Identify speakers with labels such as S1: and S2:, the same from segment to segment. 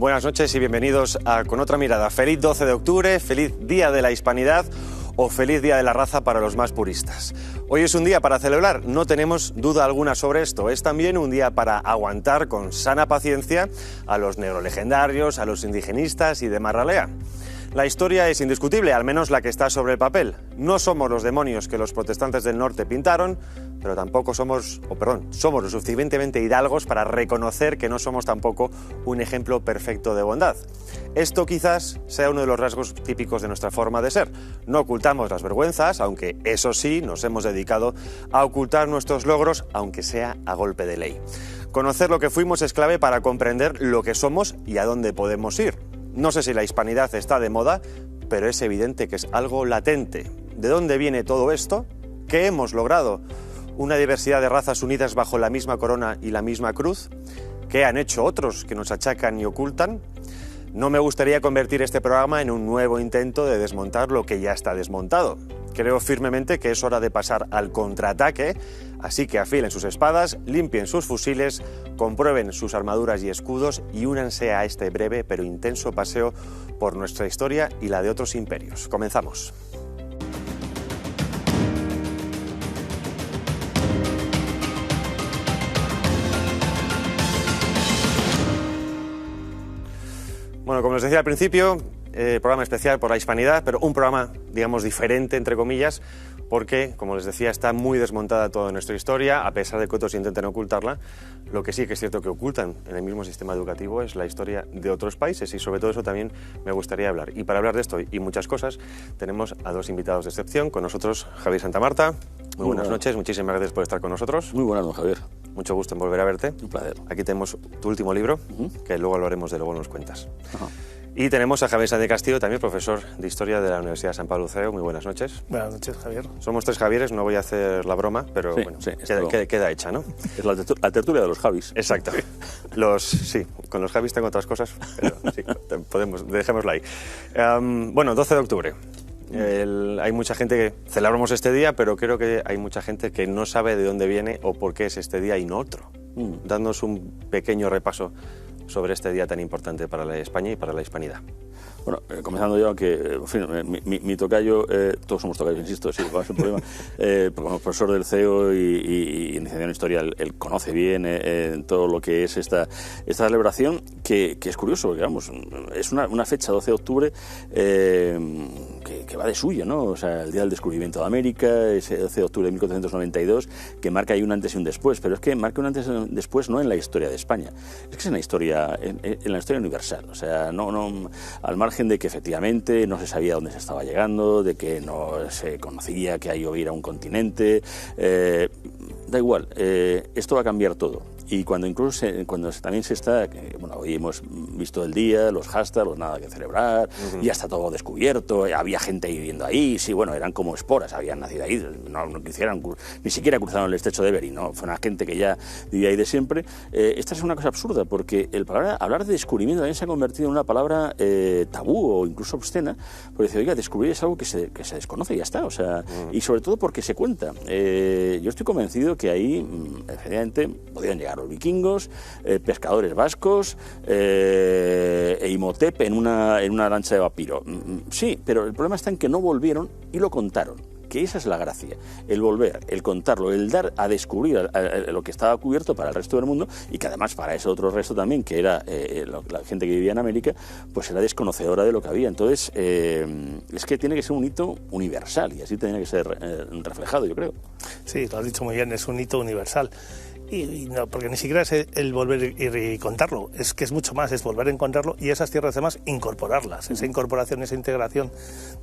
S1: Buenas noches y bienvenidos a Con Otra Mirada. Feliz 12 de octubre, feliz Día de la Hispanidad o feliz Día de la Raza para los más puristas. Hoy es un día para celebrar, no tenemos duda alguna sobre esto. Es también un día para aguantar con sana paciencia a los negrolegendarios, a los indigenistas y demás ralea. La historia es indiscutible, al menos la que está sobre el papel. No somos los demonios que los protestantes del norte pintaron, pero tampoco somos lo suficientemente hidalgos para reconocer que no somos tampoco un ejemplo perfecto de bondad. Esto quizás sea uno de los rasgos típicos de nuestra forma de ser. No ocultamos las vergüenzas, aunque eso sí, nos hemos dedicado a ocultar nuestros logros, aunque sea a golpe de ley. Conocer lo que fuimos es clave para comprender lo que somos y a dónde podemos ir. No sé si la hispanidad está de moda, pero es evidente que es algo latente. ¿De dónde viene todo esto? ¿Qué hemos logrado? ¿Una diversidad de razas unidas bajo la misma corona y la misma cruz? ¿Qué han hecho otros que nos achacan y ocultan? No me gustaría convertir este programa en un nuevo intento de desmontar lo que ya está desmontado. Creo firmemente que es hora de pasar al contraataque, así que afilen sus espadas, limpien sus fusiles, comprueben sus armaduras y escudos y únanse a este breve pero intenso paseo por nuestra historia y la de otros imperios. Comenzamos. Bueno, como les decía al principio, programa especial por la hispanidad, pero un programa, digamos, diferente, entre comillas, porque, como les decía, está muy desmontada toda nuestra historia, a pesar de que otros intenten ocultarla. Lo que sí que es cierto que ocultan en el mismo sistema educativo es la historia de otros países y sobre todo eso también me gustaría hablar. Y para hablar de esto y muchas cosas, tenemos a dos invitados de excepción. Con nosotros, Javier Santamarta. Muy buenas noches, muchísimas gracias por estar con nosotros.
S2: Muy buenas, don Javier.
S1: Mucho gusto en volver a verte.
S2: Un placer.
S1: Aquí tenemos tu último libro, que luego hablaremos de luego nos cuentas.
S2: Ajá.
S1: Y tenemos a Javier Sáenz de Castillo, también profesor de Historia de la Universidad de San Pablo CEU. Muy buenas noches.
S3: Buenas noches, Javier.
S1: Somos tres Javieres, no voy a hacer la broma, pero
S2: sí,
S1: bueno,
S2: sí,
S1: queda hecha, ¿no?
S2: Es la tertulia de los Javis.
S1: Exacto. Sí, con los Javis tengo otras cosas, pero sí, dejémosla ahí. Bueno, 12 de octubre. Hay mucha gente que celebramos este día, pero creo que hay mucha gente que no sabe de dónde viene o por qué es este día y no otro. Dándonos un pequeño repaso sobre este día tan importante para la España y para la hispanidad.
S2: Bueno, comenzando yo, que en fin, mi tocayo, todos somos tocayos, insisto, sí, no es un problema, como profesor del CEO y licenciado en Historia, él conoce bien todo lo que es esta celebración, que es curioso, porque vamos, es una fecha, 12 de octubre, que va de suyo, ¿no? O sea, el día del descubrimiento de América, ese 12 de octubre de 1492, que marca ahí un antes y un después, pero es que marca un antes y un después no en la historia de España, es que es en la historia universal, o sea, no al margen de que efectivamente no se sabía dónde se estaba llegando, de que no se conocía que ahí hubiera un continente, da igual, esto va a cambiar todo. Y cuando también se está, bueno, hoy hemos visto el día, los hashtags, los nada que celebrar, ya está todo descubierto, había gente viviendo ahí, sí, bueno, eran como esporas, habían nacido ahí, no quisieran, ni siquiera cruzaron el estrecho de Bering, ¿no? Fue una gente que ya vivía ahí de siempre. Esta es una cosa absurda, porque hablar de descubrimiento también se ha convertido en una palabra tabú o incluso obscena, porque dice, oiga, descubrir es algo que se desconoce y ya está, o sea, y sobre todo porque se cuenta. Yo estoy convencido que ahí, efectivamente, podían llegar los vikingos, pescadores vascos, e Imhotep en una lancha de vapiro. Sí, pero el problema está en que no volvieron y lo contaron. Que esa es la gracia, el volver, el contarlo, el dar a descubrir lo que estaba cubierto para el resto del mundo y que además para ese otro resto también, que era la gente que vivía en América, pues era desconocedora de lo que había. Entonces, es que tiene que ser un hito universal y así tenía que ser reflejado, yo creo.
S3: Sí, lo has dicho muy bien, es un hito universal. Y no, porque ni siquiera es el volver y contarlo, es que es mucho más, es volver a encontrarlo y esas tierras además incorporarlas, esa incorporación, esa integración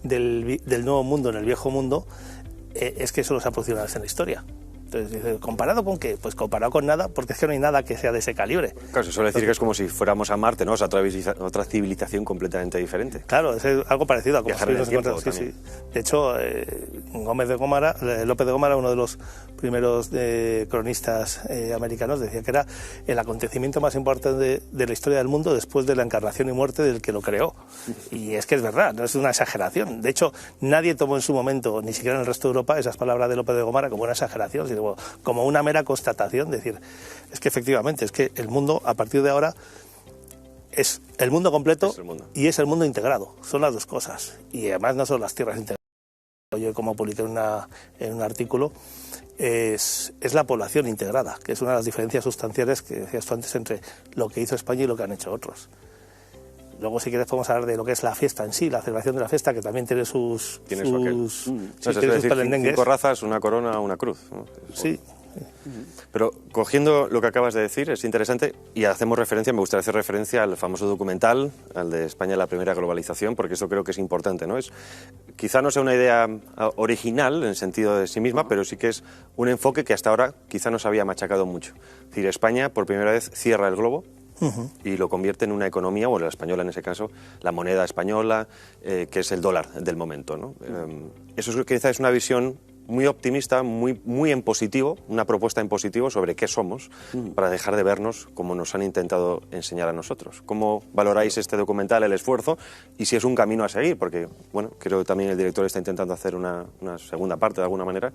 S3: del nuevo mundo en el viejo mundo, es que eso se ha producido una vez en la historia. Entonces, dice, ¿comparado con qué? Pues comparado con nada, porque es que no hay nada que sea de ese calibre.
S1: Claro, se suele decir que es como si fuéramos a Marte, ¿no? O sea, otra civilización completamente diferente.
S3: Claro, es algo parecido a como sí. De hecho, López de Gómara, uno de los primeros cronistas americanos, decía que era el acontecimiento más importante de la historia del mundo después de la encarnación y muerte del que lo creó. Y es que es verdad, no es una exageración. De hecho, nadie tomó en su momento, ni siquiera en el resto de Europa, esas palabras de López de Gómara como una exageración, sino como una mera constatación, decir, es que efectivamente, es que el mundo a partir de ahora es el mundo completo
S1: Es el mundo.
S3: y es el mundo integrado. Son las dos cosas. Y además no son las tierras integradas. Yo, como publiqué en un artículo, es la población integrada, que es una de las diferencias sustanciales que decías tú antes entre lo que hizo España y lo que han hecho otros. Luego, si quieres, podemos hablar de lo que es la fiesta en sí, la celebración de la fiesta, que también tiene sus
S1: pelendengues. 5 razas, una corona, una cruz, ¿no?
S3: Sí.
S1: Pero cogiendo lo que acabas de decir, es interesante, y hacemos referencia, me gustaría hacer referencia al famoso documental, al de España la primera globalización, porque eso creo que es importante, ¿no? Quizá no sea una idea original en sentido de sí misma, pero sí que es un enfoque que hasta ahora quizá no se había machacado mucho. Es decir, España por primera vez cierra el globo y lo convierte en una economía, bueno, la española en ese caso, la moneda española, que es el dólar del momento, ¿no? Eso quizá es una visión muy optimista, muy en positivo, una propuesta en positivo sobre qué somos, para dejar de vernos como nos han intentado enseñar a nosotros. ¿Cómo valoráis este documental, el esfuerzo, y si es un camino a seguir? Porque, bueno, creo que también el director está intentando hacer una segunda parte de alguna manera,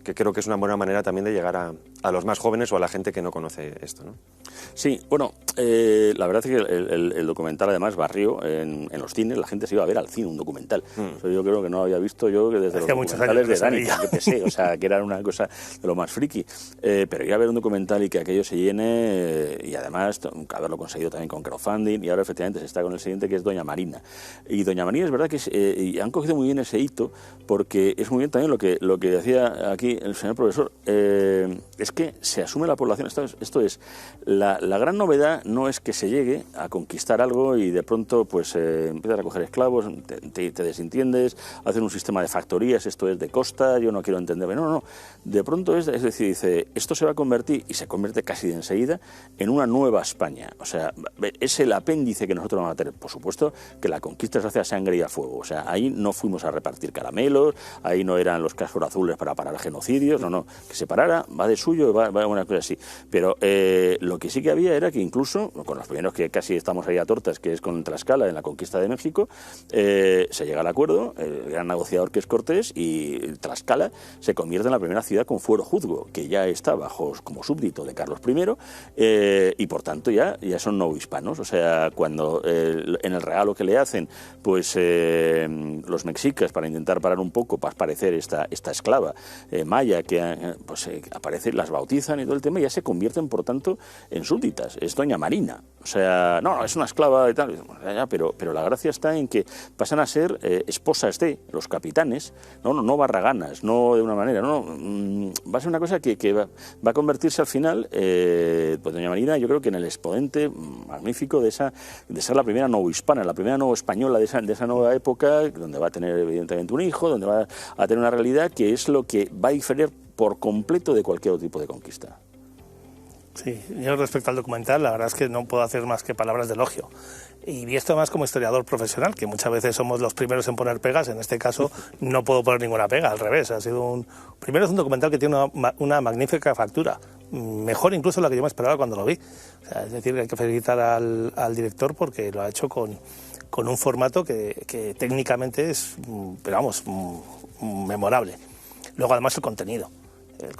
S1: que creo que es una buena manera también de llegar a los más jóvenes o a la gente que no conoce esto, ¿no?
S2: Sí, bueno, la verdad es que el documental además barrió en los cines, la gente se iba a ver al cine un documental. O sea, yo creo que no había visto yo que desde los documentales de Dani, o sea, que era una cosa de lo más friki. Pero ir a ver un documental y que aquello se llene, y además haberlo conseguido también con crowdfunding, y ahora efectivamente se está con el siguiente, que es Doña Marina. Y Doña Marina es verdad que y han cogido muy bien ese hito, porque es muy bien también lo que decía aquí el señor profesor, es que se asume la población. Esto es, la gran novedad no es que se llegue a conquistar algo y de pronto pues empiezas a coger esclavos, te desentiendes, hacen un sistema de factorías, esto es de costa, yo no quiero entenderme. No. De pronto es decir, dice, esto se va a convertir, y se convierte casi de enseguida, en una nueva España. O sea, es el apéndice que nosotros vamos a tener. Por supuesto que la conquista se hace a sangre y a fuego. O sea, ahí no fuimos a repartir caramelos, ahí no eran los cascos azules para parar genocidios, no. Que se parara, va de suyo, va una cosa así. Pero lo que sí que había era que incluso, con los primeros que casi estamos ahí a tortas, que es con Tlaxcala en la conquista de México, se llega al acuerdo, el gran negociador que es Cortés, y Tlaxcala se convierte en la primera ciudad con fuero juzgo, que ya está como súbdito de Carlos I, y por tanto ya son novohispanos. O sea, cuando en el regalo que le hacen, pues los mexicas, para intentar parar un poco, para parecer esta esclava maya, que pues aparece, las bautizan y todo el tema, y ya se convierten, por tanto, en súbditas. Es Doña Marina. O sea, no, es una esclava y tal, pero la gracia está en que pasan a ser esposas de los capitanes, no barraganas, no de una manera, va a ser una cosa que va a convertirse al final, pues Doña Marina, yo creo que en el exponente magnífico de ser la primera novohispana, la primera novoespañola de esa nueva época, donde va a tener evidentemente un hijo, donde va a tener una realidad que es lo que va a diferir por completo de cualquier otro tipo de conquista.
S3: Sí, yo respecto al documental, la verdad es que no puedo hacer más que palabras de elogio. Y esto más como historiador profesional, que muchas veces somos los primeros en poner pegas. En este caso no puedo poner ninguna pega, al revés. Primero es un documental que tiene una magnífica factura, mejor incluso la que yo me esperaba cuando lo vi. O sea, es decir, que hay que felicitar al director porque lo ha hecho con un formato que técnicamente es, pero vamos, memorable. Luego además el contenido.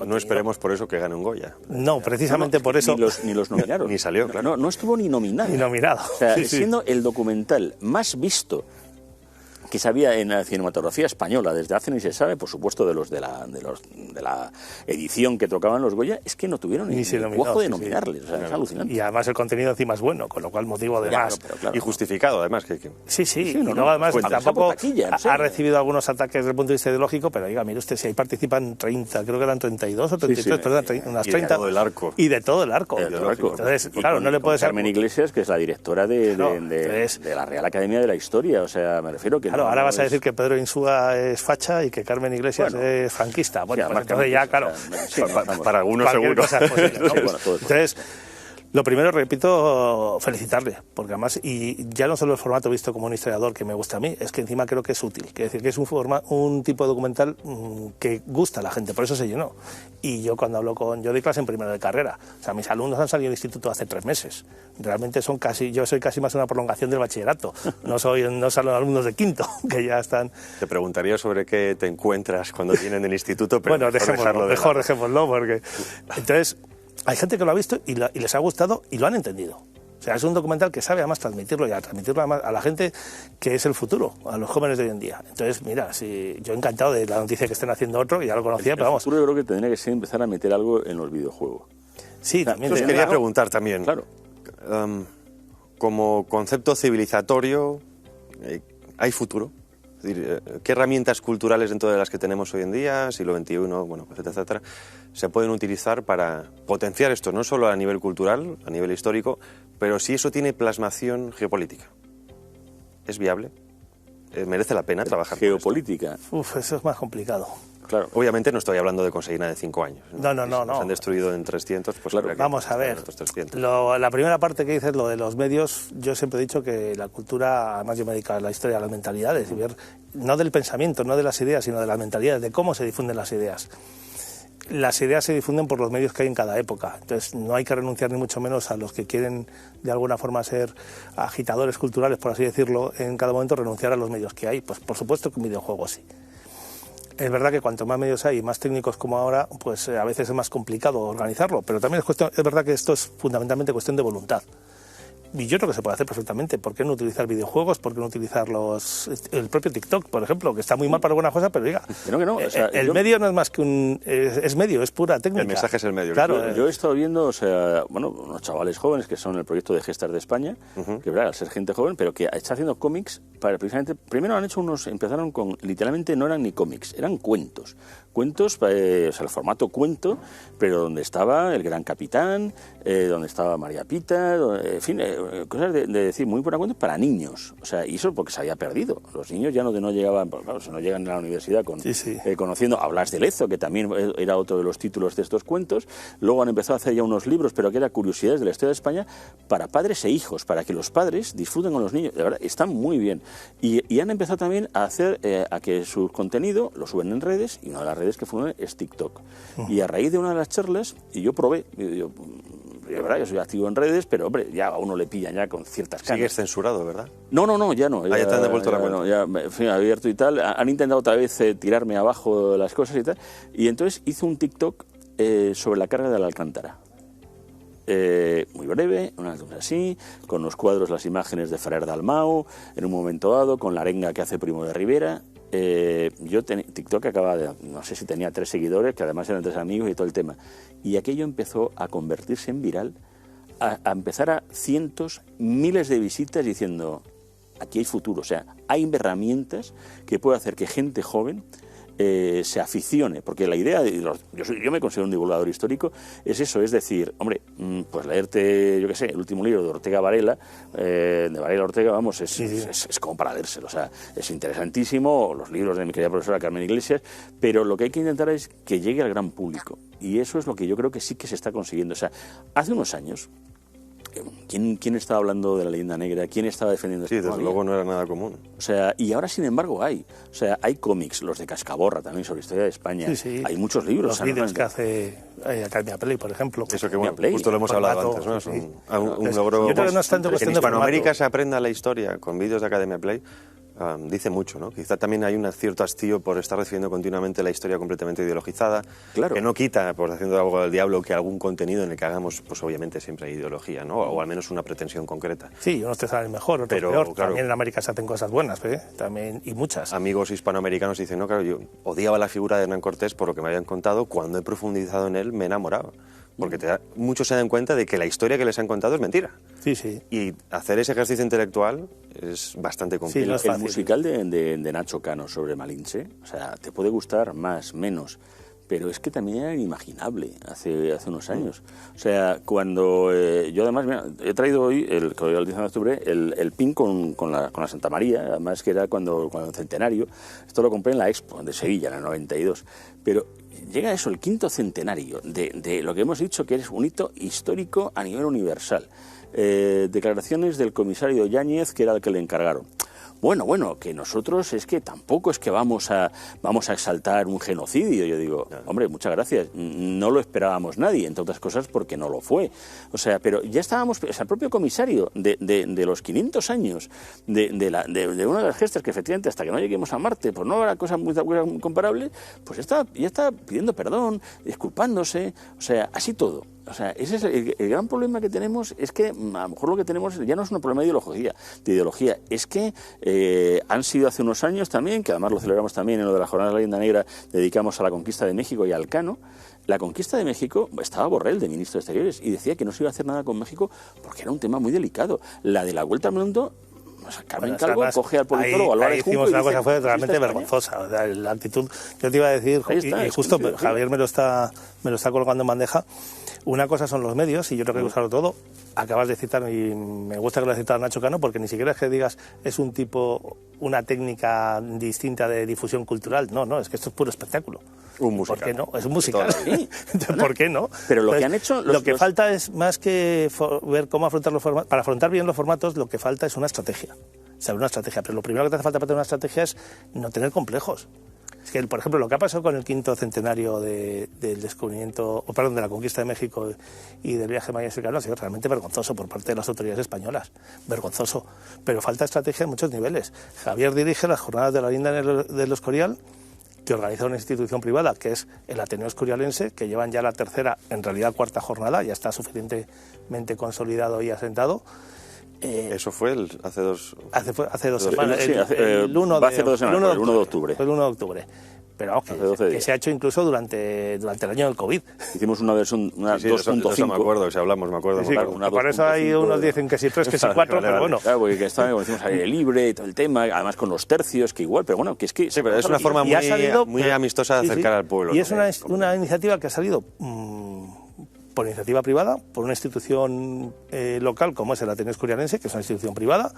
S1: No esperemos por eso que gane un Goya.
S3: No, precisamente por eso.
S2: Ni los nominaron.
S1: Ni salió, claro.
S2: No estuvo ni nominado.
S3: Ni nominado.
S2: O sea, siendo el documental más visto que se había en la cinematografía española desde hace ni se sabe, por supuesto de los de la edición que tocaban los Goya, es que no tuvieron ni el cuajo de nominarles. O sea, es alucinante.
S3: Y además el contenido encima es bueno, con lo cual motivo de más.
S1: Claro, y justificado además.
S3: Sí, y luego además tampoco ha recibido algunos ataques desde el punto de vista ideológico, pero diga, mire usted, si ahí participan 30, creo que eran 32 o 33, perdón, unas 30.
S1: Y de todo el arco.
S3: Y de todo el arco. Entonces, claro, no le puede ser...
S2: Carmen Iglesias, que es la directora de la Real Academia de la Historia, o sea, me refiero que...
S3: Claro, ahora vas a decir que Pedro Insúa es facha y que Carmen Iglesias es franquista. Bueno, pues entonces ya, claro.
S1: Para algunos seguro.
S3: Entonces, lo primero, repito, felicitarle, porque además, y ya no solo el formato visto como un historiador que me gusta a mí, es que encima creo que es útil, quiere decir que es un tipo de documental que gusta a la gente, por eso se llenó. Y yo cuando hablo yo doy clase en primero de carrera, o sea, mis alumnos han salido del instituto hace 3 meses, realmente yo soy casi más una prolongación del bachillerato, no son alumnos de quinto, que ya están...
S1: Te preguntaría sobre qué te encuentras cuando vienen del instituto, pero
S3: bueno, dejémoslo, porque... Entonces... Hay gente que lo ha visto y les ha gustado y lo han entendido. O sea, es un documental que sabe además transmitirlo y a transmitirlo además a la gente que es el futuro, a los jóvenes de hoy en día. Entonces, mira, si yo encantado de la noticia que estén haciendo otro, y ya lo conocía, pero vamos.
S2: El futuro yo creo que tendría que ser empezar a meter algo en los videojuegos.
S3: Sí, también.
S1: Os quería preguntar también.
S2: Claro.
S1: Como concepto civilizatorio, ¿hay futuro? Es decir, ¿qué herramientas culturales dentro de las que tenemos hoy en día, siglo XXI, bueno, etcétera, etcétera, se pueden utilizar para potenciar esto, no solo a nivel cultural, a nivel histórico, pero si eso tiene plasmación geopolítica? ¿Es viable? ¿Merece la pena trabajar
S2: geopolítica?
S3: Eso es más complicado.
S1: Claro, obviamente no estoy hablando de conseguir nada de 5 años.
S3: No.
S1: Si nos han destruido en 300, pues
S2: claro.
S3: Vamos a ver, la primera parte que dices, lo de los medios, yo siempre he dicho que la cultura, además yo me dedico a la historia de las mentalidades, y ver, no del pensamiento, no de las ideas, sino de las mentalidades, de cómo se difunden las ideas. Las ideas se difunden por los medios que hay en cada época, entonces no hay que renunciar ni mucho menos a los que quieren de alguna forma ser agitadores culturales, por así decirlo, en cada momento renunciar a los medios que hay. Pues por supuesto que un videojuego sí. Es verdad que cuanto más medios hay, más técnicos como ahora, pues a veces es más complicado organizarlo, pero también es verdad que esto es fundamentalmente cuestión de voluntad. Y yo creo que se puede hacer perfectamente. ¿Por qué no utilizar videojuegos? ¿Por qué no utilizar el propio TikTok, por ejemplo, que está muy mal para algunas cosas, pero diga,
S2: o sea,
S3: el medio no es más que es medio, es pura técnica.
S1: El mensaje es el medio.
S3: Claro.
S2: Yo he estado viendo, o sea, bueno, unos chavales jóvenes que son el proyecto de Gestas de España, que verdad, al ser gente joven, pero que está haciendo cómics para precisamente, primero han hecho empezaron con, literalmente no eran ni cómics, eran cuentos. Cuentos, o sea, el formato cuento, pero donde estaba el Gran Capitán, donde estaba María Pita, en fin, cosas de decir muy buena cuenta para niños. O sea, y eso porque se había perdido. Los niños ya no llegaban, pues, claro, si no llegan a la universidad conociendo a Blas de Lezo, que también era otro de los títulos de estos cuentos. Luego han empezado a hacer ya unos libros, pero que eran curiosidades de la historia de España para padres e hijos, para que los padres disfruten con los niños. De verdad, están muy bien. Y han empezado también a hacer, a que su contenido lo suben en redes, y una de las redes que funciona es TikTok. Y a raíz de una de las charlas, y yo probé, yo soy activo en redes, pero hombre, ya a uno le pillan ya con ciertas canas.
S1: Sigues censurado, ¿verdad?
S2: No, ya no.
S1: Ya te han devuelto la cuenta.
S2: Ya, en fin, abierto y tal. Han intentado otra vez tirarme abajo las cosas y tal. Y entonces hice un TikTok sobre la carga de la Alcántara. Muy breve, una cosa así, con los cuadros, las imágenes de Ferrer Dalmau, en un momento dado, con la arenga que hace Primo de Rivera. TikTok acaba de, no sé si tenía 3 seguidores, que además eran 3 amigos y todo el tema. Y aquello empezó a convertirse en viral, a empezar a cientos, miles de visitas diciendo, aquí hay futuro. O sea, hay herramientas que puede hacer que gente joven se aficione, porque la idea, yo me considero un divulgador histórico, es eso, es decir, hombre, pues leerte, yo qué sé, el último libro de Ortega Varela, de Varela Ortega, vamos, es como para leérselo, o sea, es interesantísimo, los libros de mi querida profesora Carmen Iglesias, pero lo que hay que intentar es que llegue al gran público, y eso es lo que yo creo que sí que se está consiguiendo. O sea, hace unos años, ¿quién estaba hablando de la leyenda negra? ¿Quién estaba defendiendo esto?
S1: Sí, desde luego no era nada común.
S2: O sea, y ahora, sin embargo, hay. O sea, hay cómics, los de Cascaborra también, sobre historia de España.
S3: Sí.
S2: Hay muchos libros.
S3: Los vídeos que hace Academia Play, por ejemplo.
S1: Eso que, bueno, justo lo hemos hablado antes, ¿no? Es un logro.
S3: Yo creo que no es tanto cuestión
S1: en Hispanoamérica se aprenda la historia con vídeos de Academia Play. Dice mucho, ¿no? Quizá también hay un cierto hastío por estar recibiendo continuamente la historia completamente ideologizada,
S2: claro,
S1: que no quita, por haciendo algo del diablo, que algún contenido en el que hagamos, pues obviamente siempre hay ideología, ¿no? O al menos una pretensión concreta.
S3: Sí, unos te salen mejor, otros peor. Claro, también en América se hacen cosas buenas, también, y muchas.
S1: Amigos hispanoamericanos dicen, no, claro, yo odiaba la figura de Hernán Cortés por lo que me habían contado, cuando he profundizado en él me enamoraba. Porque muchos se dan cuenta de que la historia que les han contado es mentira.
S3: Sí.
S1: Y hacer ese ejercicio intelectual es bastante complicado.
S3: Sí, no es fácil.
S2: El musical de Nacho Cano sobre Malinche, o sea, te puede gustar más, menos, pero es que también era inimaginable hace unos años. O sea, cuando yo además, mira, he traído hoy, el 19 de octubre, el pin con la Santa María, además que era cuando el centenario. Esto lo compré en la Expo de Sevilla, en el 92. Pero llega eso, el 5º centenario de lo que hemos dicho que es un hito histórico a nivel universal. Declaraciones del comisario Yáñez, que era el que le encargaron. Bueno, que nosotros es que tampoco es que vamos a exaltar un genocidio. Yo digo, hombre, muchas gracias, no lo esperábamos nadie, entre otras cosas porque no lo fue. O sea, pero ya estábamos, o sea, el propio comisario de los 500 años de una de las gestas que efectivamente hasta que no lleguemos a Marte, pues no habrá cosa muy comparable, pues ya está pidiendo perdón, disculpándose, o sea, así todo. O sea, ese es el gran problema que tenemos, es que a lo mejor lo que tenemos ya no es un problema de ideología, es que han sido hace unos años también, que además lo celebramos también en lo de la Jornada de la Leyenda Negra, dedicamos a la conquista de México y al Cano. La conquista de México, estaba Borrell de ministro de Exteriores y decía que no se iba a hacer nada con México porque era un tema muy delicado. La de la Vuelta al Mundo, o sea, Carmen Calvo coge al politólogo Álvarez Junco
S3: hicimos una cosa
S2: dice,
S3: fue realmente vergonzosa. O sea, la actitud, yo te iba a decir, y justo Javier me lo está colgando en bandeja. Una cosa son los medios, y yo creo que hay que usarlo todo. Acabas de citar, y me gusta que lo haya citado Nacho Cano, porque ni siquiera es que digas es un tipo, una técnica distinta de difusión cultural. No, es que esto es puro espectáculo.
S1: Un musical.
S3: ¿Por qué no? Es un musical. ¿Por qué no?
S2: Pero lo que han hecho...
S3: Lo que falta es, más que ver cómo afrontar los formatos, para afrontar bien los formatos, lo que falta es una estrategia. Saber una estrategia. Pero lo primero que te hace falta para tener una estrategia es no tener complejos. Es que, por ejemplo, lo que ha pasado con el 5º centenario del descubrimiento, de la conquista de México y del viaje maya-africano ha sido realmente vergonzoso por parte de las autoridades españolas. Vergonzoso. Pero falta estrategia en muchos niveles. Javier dirige las jornadas de la Leyenda del Escorial, que organiza una institución privada, que es el Ateneo Escorialense, que llevan ya la tercera, en realidad 4ª jornada, ya está suficientemente consolidado y asentado.
S1: Eso fue hace dos
S3: semanas.
S2: Sí, el 1 de octubre.
S3: El 1 de octubre. Pero vamos, que se ha hecho incluso durante el año del COVID.
S2: Hicimos una versión, una 2.5.
S1: Eso me acuerdo, si hablamos, me acuerdo.
S3: Sí, por eso hay unos dicen que sí 3, que sí 4, pero bueno.
S2: Claro, porque estaba, como decimos, aire libre y todo el tema, además con los tercios, que igual, pero bueno, que es que...
S1: Sí, pero es una forma muy amistosa de acercar al pueblo.
S3: Y es una iniciativa que ha salido por iniciativa privada, por una institución local como es el Ateneo Escorialense, que es una institución privada,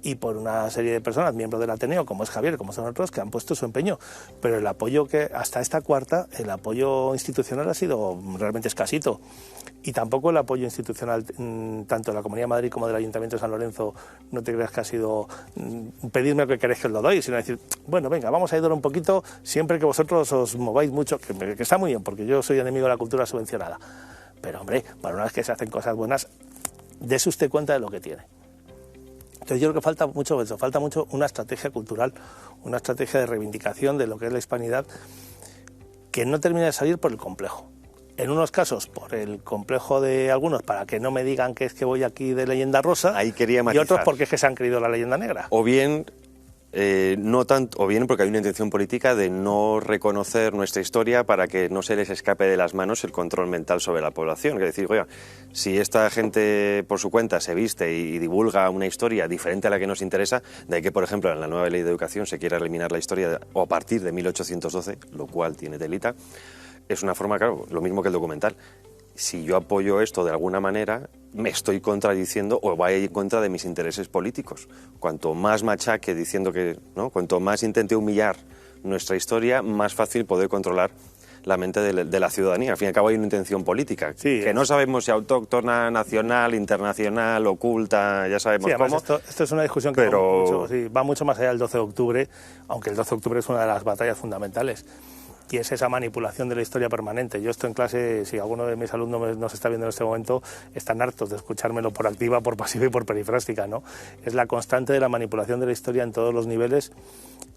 S3: y por una serie de personas, miembros del Ateneo, como es Javier, como son otros, que han puesto su empeño. Pero el apoyo hasta esta 4ª, el apoyo institucional ha sido realmente escasito. Y tampoco el apoyo institucional, tanto de la Comunidad de Madrid como del Ayuntamiento de San Lorenzo, no te creas que ha sido pedirme lo que queréis que os lo doy, sino decir, bueno, venga, vamos a ayudar un poquito, siempre que vosotros os mováis mucho, que está muy bien, porque yo soy enemigo de la cultura subvencionada. Pero, hombre, para una vez que se hacen cosas buenas, dése usted cuenta de lo que tiene. Entonces yo creo que falta mucho una estrategia cultural, una estrategia de reivindicación de lo que es la hispanidad, que no termina de salir por el complejo. En unos casos por el complejo de algunos, para que no me digan que es que voy aquí de leyenda rosa,
S1: ahí quería matizar.
S3: Y otros porque es que se han creído la leyenda negra.
S1: O bien, no tanto, o bien porque hay una intención política de no reconocer nuestra historia para que no se les escape de las manos el control mental sobre la población. Es decir, oiga, si esta gente por su cuenta se viste y divulga una historia diferente a la que nos interesa, de ahí que, por ejemplo, en la nueva ley de educación se quiera eliminar la historia o a partir de 1812, lo cual tiene telita. Es una forma, claro, lo mismo que el documental. Si yo apoyo esto de alguna manera, me estoy contradiciendo o va en contra de mis intereses políticos. Cuanto más machaque diciendo que, ¿no? Cuanto más intente humillar nuestra historia, más fácil poder controlar la mente de la ciudadanía. Al fin y al cabo hay una intención política,
S3: sí,
S1: que no sabemos si autóctona, nacional, internacional, oculta, ya sabemos
S3: sí,
S1: cómo.
S3: Esto es una discusión que va mucho más allá del 12 de octubre, aunque el 12 de octubre es una de las batallas fundamentales. Y es esa manipulación de la historia permanente. Yo estoy en clase, si alguno de mis alumnos nos está viendo en este momento, están hartos de escuchármelo por activa, por pasiva y por perifrástica, ¿no? Es la constante de la manipulación de la historia en todos los niveles,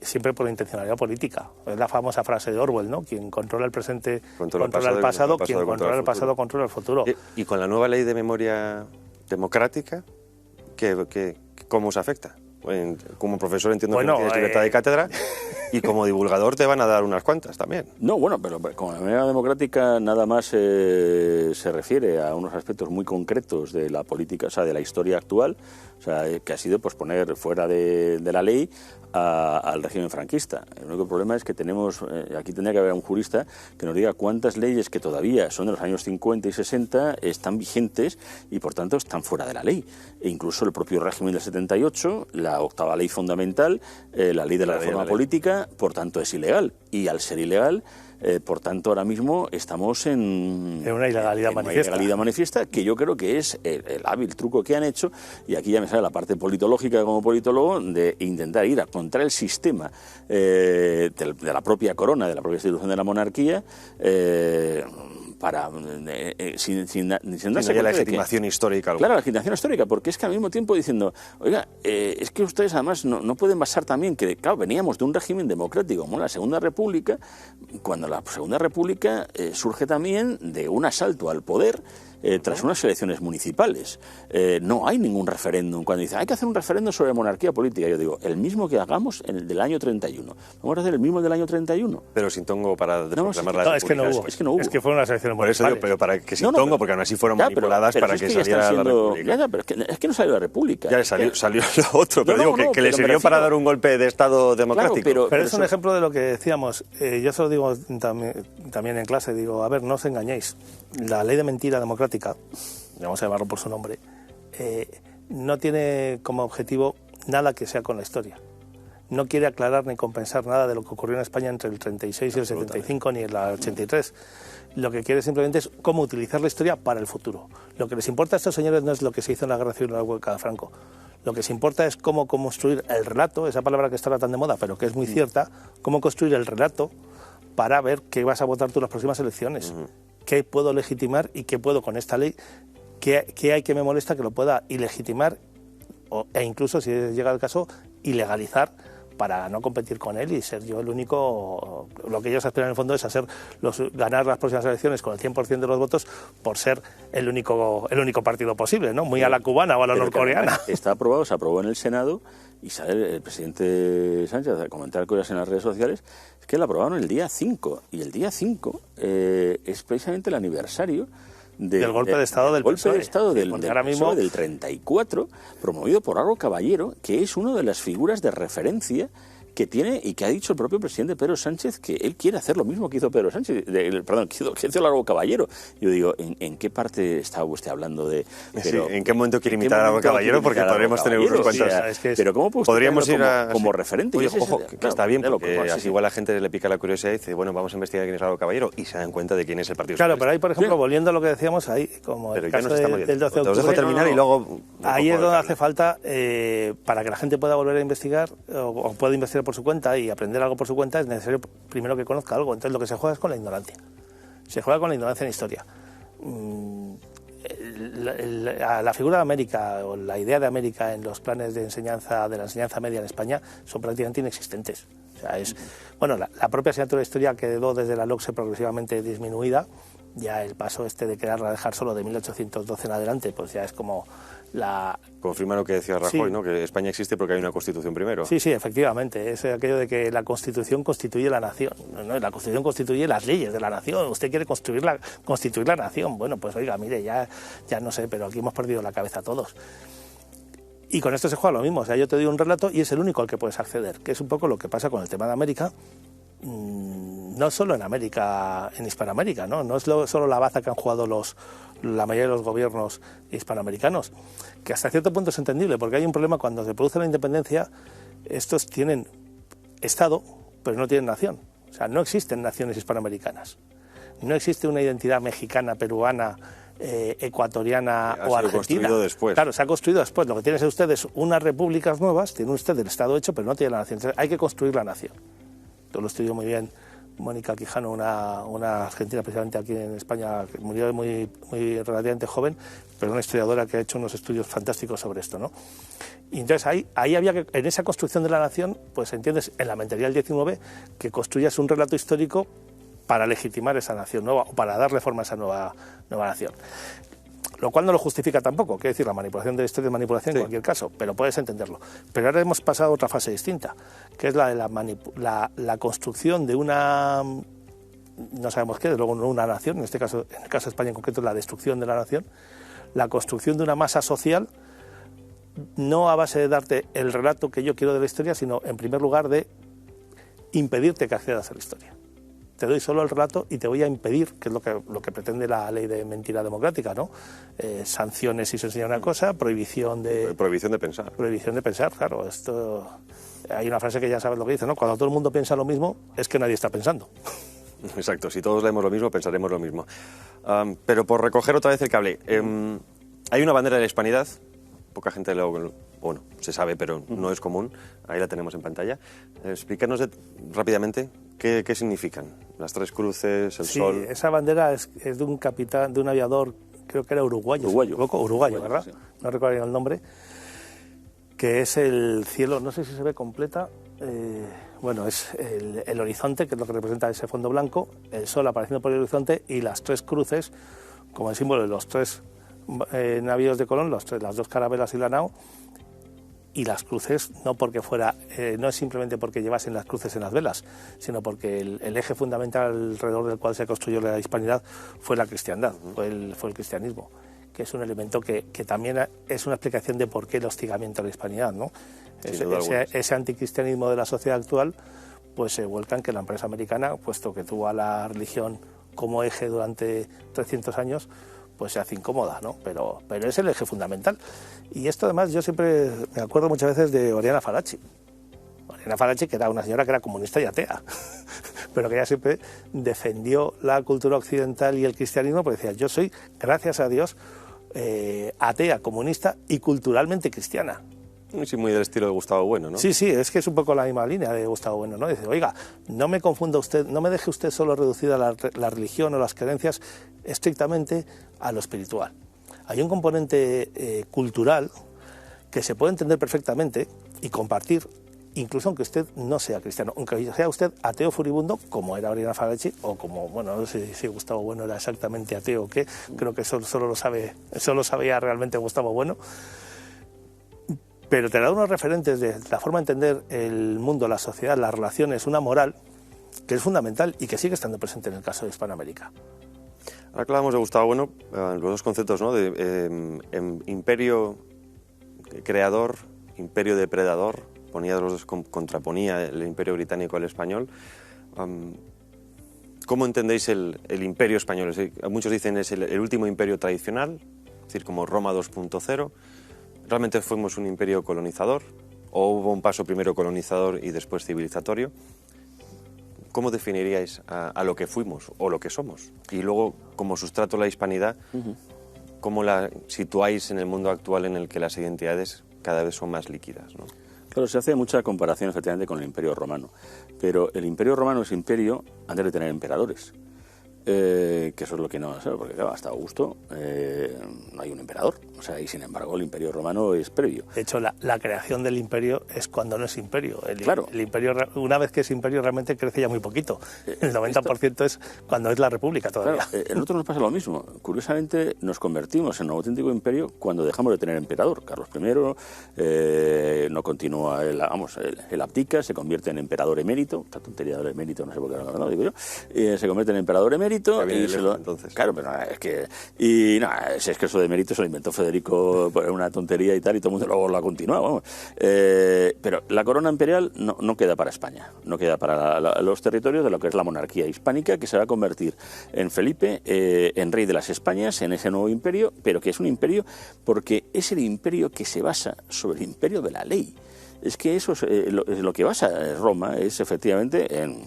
S3: siempre por intencionalidad política. Es la famosa frase de Orwell, ¿no? Quien controla el presente controla el pasado, quien controla el pasado controla el futuro.
S1: ¿Y con la nueva ley de memoria democrática, cómo os afecta? Como profesor entiendo que tienes libertad de cátedra y como divulgador te van a dar unas cuantas también.
S2: No, bueno, pero con la manera democrática nada más se refiere a unos aspectos muy concretos de la política, o sea, de la historia actual, o sea, que ha sido pues poner fuera de la ley al régimen franquista. El único problema es que tenemos, aquí tendría que haber un jurista que nos diga cuántas leyes que todavía son de los años 50 y 60 están vigentes y por tanto están fuera de la ley. E incluso el propio régimen del 78, la 8ª ley fundamental, la ley de la reforma política, por tanto es ilegal. Y al ser ilegal, por tanto ahora mismo estamos en
S3: una ilegalidad manifiesta.
S2: Una ilegalidad manifiesta, que yo creo que es el hábil truco que han hecho, y aquí ya me sale la parte politológica como politólogo, de intentar ir contra el sistema de la propia corona, de la propia institución de la monarquía, para sin darse
S1: la legitimación histórica.
S2: Claro, la legitimación histórica, porque es que al mismo tiempo diciendo, oiga, es que ustedes además no pueden basar también que, claro, veníamos de un régimen democrático como la Segunda República, cuando la Segunda República surge también de un asalto al poder tras unas elecciones municipales. No hay ningún referéndum. Cuando dicen, hay que hacer un referéndum sobre monarquía política, yo digo, el mismo que hagamos en el del año 31. Vamos a hacer el mismo del año 31.
S1: Pero sin tongo para proclamar la
S3: república. Es que no hubo. Es que fueron las elecciones municipales.
S1: Por eso digo, pero para que sin tongo, porque aún así fueron manipuladas para que saliera la república.
S2: Ya, pero es que no salió la república.
S1: Ya salió lo otro, pero digo que le sirvió para dar un golpe de Estado democrático.
S3: Claro, pero es un ejemplo de lo que decíamos. Yo se lo digo también en clase, digo, a ver, no os engañéis. La ley de mentira democrática, vamos a llamarlo por su nombre, no tiene como objetivo nada que sea con la historia. No quiere aclarar ni compensar nada de lo que ocurrió en España entre el 36 y el 75 ni en el 83. Lo que quiere simplemente es cómo utilizar la historia para el futuro. Lo que les importa a estos señores no es lo que se hizo en la Guerra Civil o en la huelga de Franco. Lo que les importa es cómo construir el relato, esa palabra que está ahora tan de moda, pero que es muy cierta, cómo construir el relato para ver qué vas a votar tú en las próximas elecciones. ¿Qué puedo legitimar y qué puedo con esta ley? ¿Qué hay que me molesta que lo pueda ilegitimar e incluso, si llega el caso, ilegalizar para no competir con él y ser yo el único? Lo que ellos aspiran en el fondo es ganar las próximas elecciones con el 100% de los votos por ser el único partido posible, ¿no? Muy a la cubana o a la norcoreana.
S2: Está aprobado, se aprobó en el Senado y sale el presidente Sánchez a comentar cosas en las redes sociales, es que lo aprobaron el día 5 y el día 5 es precisamente el aniversario
S3: del golpe de Estado del
S2: golpe de Estado del
S3: ahora mismo
S2: del 34, promovido por Álvaro Caballero, que es una de las figuras de referencia que tiene y que ha dicho el propio presidente Pedro Sánchez que él quiere hacer lo mismo que hizo Pedro Sánchez, que hizo Álvaro Caballero. Yo digo, ¿en qué parte estaba usted hablando de...?
S1: Pero, sí, ¿en qué momento quiere imitar a Álvaro Caballero? Porque podríamos tener unos cuantos...
S2: Pero ¿cómo
S1: podríamos ir
S2: como referente?
S1: Oye, ojo, que está bien, porque así igual la gente le pica la curiosidad y dice, bueno, vamos a investigar quién es Álvaro Caballero, y se dan cuenta de quién es el Partido Socialista.
S3: Claro, pero ahí, por ejemplo, volviendo a lo que decíamos, ahí, como el caso del 12 de octubre...
S1: Os dejo terminar y luego...
S3: Ahí es donde hace falta, para que la gente pueda volver a investigar, o pueda investigar por su cuenta y aprender algo por su cuenta, es necesario primero que conozca algo. Entonces lo que se juega es con la ignorancia. Se juega con la ignorancia en historia. La figura de América o la idea de América en los planes de enseñanza, de la enseñanza media en España, son prácticamente inexistentes. O sea, la propia asignatura de historia quedó desde la LOCSE progresivamente disminuida. Ya el paso de quererla dejar solo de 1812 en adelante, pues ya es como la...
S1: Confirma lo que decía Rajoy, sí, ¿no? Que España existe porque hay una Constitución primero.
S3: Sí, efectivamente. Es aquello de que la Constitución constituye la nación. No, la Constitución constituye las leyes de la nación. Usted quiere constituir la nación. Bueno, pues oiga, mire, ya no sé, pero aquí hemos perdido la cabeza todos. Y con esto se juega lo mismo. O sea, yo te doy un relato y es el único al que puedes acceder, que es un poco lo que pasa con el tema de América. No solo en América, en Hispanoamérica, no es solo la baza que han jugado la mayoría de los gobiernos hispanoamericanos, que hasta cierto punto es entendible, porque hay un problema cuando se produce la independencia. Estos tienen Estado, pero no tienen nación. O sea, no existen naciones hispanoamericanas. No existe una identidad mexicana, peruana, ecuatoriana o argentina.
S1: Construido después.
S3: Claro, se ha construido después. Lo que tienen ustedes unas repúblicas nuevas, tienen ustedes el Estado hecho, pero no tienen la nación. Entonces, hay que construir la nación. Esto lo estudió muy bien Mónica Quijano, una argentina, precisamente aquí en España, que murió muy relativamente joven, pero una historiadora que ha hecho unos estudios fantásticos sobre esto, ¿no? Y entonces ahí había que, en esa construcción de la nación, pues entiendes, en la mentalidad del 19, que construyas un relato histórico para legitimar esa nación nueva, o para darle forma a esa nueva nación. Lo cual no lo justifica tampoco, quiere decir, la manipulación de la historia es manipulación, sí, en cualquier caso, pero puedes entenderlo. Pero ahora hemos pasado a otra fase distinta, que es la de la construcción de una, no sabemos qué, de luego no una nación, en este caso, en el caso de España en concreto, la destrucción de la nación, la construcción de una masa social, no a base de darte el relato que yo quiero de la historia, sino en primer lugar de impedirte que accedas a la historia. Te doy solo el relato y te voy a impedir, que es lo que pretende la ley de mentira democrática, ¿no? Sanciones si se enseña una cosa, prohibición de
S1: pensar.
S3: Prohibición de pensar, claro. Esto, hay una frase que ya sabes lo que dice, ¿no? Cuando todo el mundo piensa lo mismo, es que nadie está pensando.
S1: Exacto, si todos leemos lo mismo, pensaremos lo mismo. Pero por recoger otra vez el cable, hay una bandera de la hispanidad, poca gente se sabe, pero no es común, ahí la tenemos en pantalla. Explícanos rápidamente ¿Qué significan? Las tres cruces, el sol.
S3: Sí, esa bandera es de un capitán, de un aviador, creo que era uruguayo, ¿verdad? Sí. No recuerdo bien el nombre, que es el cielo, no sé si se ve completa, bueno, es el horizonte, que es lo que representa ese fondo blanco, el sol apareciendo por el horizonte y las tres cruces, como el símbolo de los tres navíos de Colón, las dos carabelas y la nao, y las cruces no porque fuera, no es simplemente porque llevasen las cruces en las velas, sino porque el eje fundamental alrededor del cual se construyó la hispanidad fue la cristiandad, fue el cristianismo, que es un elemento que también es una explicación de por qué el hostigamiento a la hispanidad, ¿no? Ese anticristianismo de la sociedad actual pues se vuelca en que la empresa americana, puesto que tuvo a la religión como eje durante 300 años, pues se hace incómoda, ¿no? Pero es el eje fundamental. Y esto además yo siempre me acuerdo muchas veces de Oriana Fallaci. Oriana Fallaci, que era una señora que era comunista y atea, pero que ella siempre defendió la cultura occidental y el cristianismo, porque decía, yo soy, gracias a Dios, atea, comunista y culturalmente cristiana.
S1: Sí, muy del estilo de Gustavo Bueno, ¿no?
S3: Sí, es que es un poco la misma línea de Gustavo Bueno, ¿no? Dice, oiga, no me confunda usted, no me deje usted solo reducida la religión o las creencias estrictamente a lo espiritual. Hay un componente cultural que se puede entender perfectamente y compartir, incluso aunque usted no sea cristiano, aunque sea usted ateo furibundo, como era Oriana Fallaci, o como, bueno, no sé si Gustavo Bueno era exactamente ateo o qué, creo que solo sabía realmente Gustavo Bueno. Pero te da unos referentes de la forma de entender el mundo, la sociedad, las relaciones, una moral que es fundamental y que sigue estando presente en el caso de Hispanoamérica.
S1: Ahora que hablamos de Gustavo Bueno, los dos conceptos, ¿no? De imperio creador, imperio depredador, contraponía el imperio británico al español. ¿Cómo entendéis el imperio español? Es decir, muchos dicen es el último imperio tradicional, es decir, como Roma 2.0. ¿Realmente fuimos un imperio colonizador o hubo un paso primero colonizador y después civilizatorio? ¿Cómo definiríais a lo que fuimos o lo que somos? Y luego, como sustrato la hispanidad, ¿cómo la situáis en el mundo actual en el que las identidades cada vez son más líquidas, ¿no?
S2: Claro, se hace mucha comparación efectivamente con el Imperio Romano, pero el Imperio Romano es imperio antes de tener emperadores. Que eso es lo que no sé, porque claro, hasta Augusto no hay un emperador, o sea, y sin embargo el Imperio Romano es previo.
S3: De hecho, la creación del imperio es cuando no es imperio.
S2: Claro.
S3: El imperio, una vez que es imperio, realmente crece ya muy poquito. El 90% es cuando es la república todavía.
S2: Claro, a nosotros nos pasa lo mismo. Curiosamente, nos convertimos en un auténtico imperio cuando dejamos de tener emperador. Carlos I no continúa, él abdica, se convierte en emperador emérito. Esta tontería del emérito, no sé por qué no digo yo. Se convierte en emperador emérito.
S1: Entonces.
S2: Claro, pero es que es que eso de mérito se lo inventó Federico por una tontería y tal, y todo el mundo luego lo ha continuado, vamos. Pero la corona imperial no queda para España, no queda para los territorios de lo que es la monarquía hispánica, que se va a convertir en Felipe, en rey de las Españas, en ese nuevo imperio, pero que es un imperio porque es el imperio que se basa sobre el imperio de la ley. Es que eso es lo que basa Roma, es efectivamente en...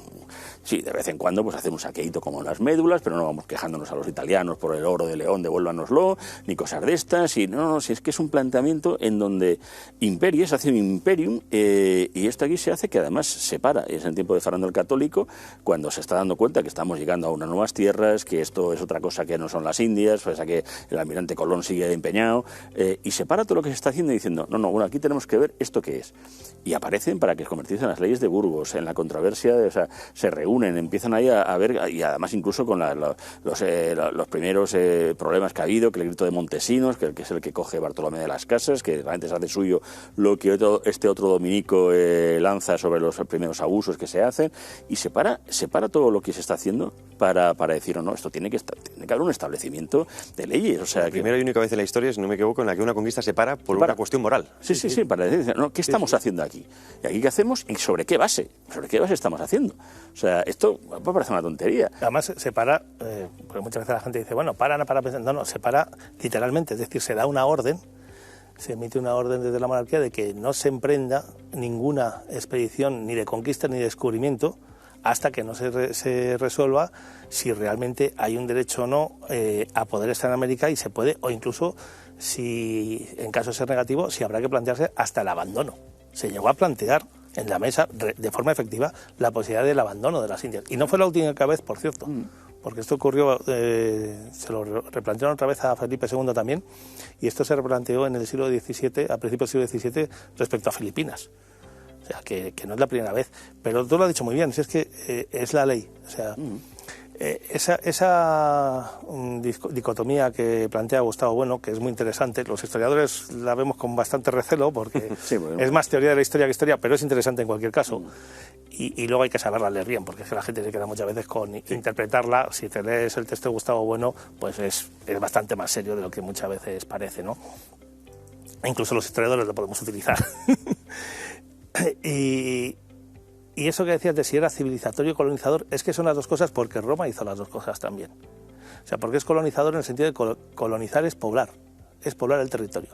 S2: Sí, de vez en cuando pues hacemos un saqueíto como las médulas, pero no vamos quejándonos a los italianos por el oro de León, devuélvanoslo, ni cosas de estas. Y no, si es que es un planteamiento en donde imperios hace un imperium, y esto aquí se hace que además separa. Y es en tiempo de Fernando el Católico, cuando se está dando cuenta que estamos llegando a unas nuevas tierras, que esto es otra cosa que no son las Indias, pues a que el almirante Colón sigue empeñado, y separa todo lo que se está haciendo diciendo, bueno, aquí tenemos que ver esto qué es. Y aparecen para que se convirtiesen en las leyes de Burgos, en la controversia, o sea, se reúnen, empiezan ahí a ver, y además incluso con los primeros problemas que ha habido, que el grito de Montesinos, que es el que coge Bartolomé de las Casas, que realmente se hace suyo lo que este otro dominico lanza sobre los primeros abusos que se hacen, y separa todo lo que se está haciendo para decir, no, esto tiene que haber un establecimiento de leyes. O sea,
S1: la primera y única vez en la historia, si no me equivoco, en la que una conquista se para por una cuestión moral.
S2: Sí, para decir, ¿no? ¿Qué estamos haciendo aquí? ¿Y aquí qué hacemos? ¿Y sobre qué base? ¿Sobre qué base estamos haciendo? O sea, esto puede parecer una tontería.
S3: Además, se para, porque muchas veces la gente dice, bueno, para pensar. No, se para literalmente, es decir, se da una orden, se emite una orden desde la monarquía de que no se emprenda ninguna expedición ni de conquista ni de descubrimiento hasta que no se resuelva si realmente hay un derecho o no a poder estar en América, y se puede, o incluso, si en caso de ser negativo, si habrá que plantearse hasta el abandono. Se llegó a plantear en la mesa de forma efectiva la posibilidad del abandono de las Indias. Y no fue la última vez, por cierto, porque esto ocurrió, se lo replantearon otra vez a Felipe II también, y esto se replanteó en el siglo XVII, a principios del siglo XVII, respecto a Filipinas. O sea, que no es la primera vez. Pero tú lo has dicho muy bien, si es que es la ley. O sea, esa dicotomía que plantea Gustavo Bueno, que es muy interesante, los historiadores la vemos con bastante recelo, porque sí, bueno, es más teoría de la historia que historia, pero es interesante en cualquier caso. Y luego hay que saberla leer bien, porque es que la gente se queda muchas veces con interpretarla. Si te lees el texto de Gustavo Bueno, pues es bastante más serio de lo que muchas veces parece, ¿no? E incluso los historiadores lo podemos utilizar. Y eso que decías de si era civilizatorio o colonizador, es que son las dos cosas, porque Roma hizo las dos cosas también. O sea, porque es colonizador en el sentido de colonizar es poblar el territorio.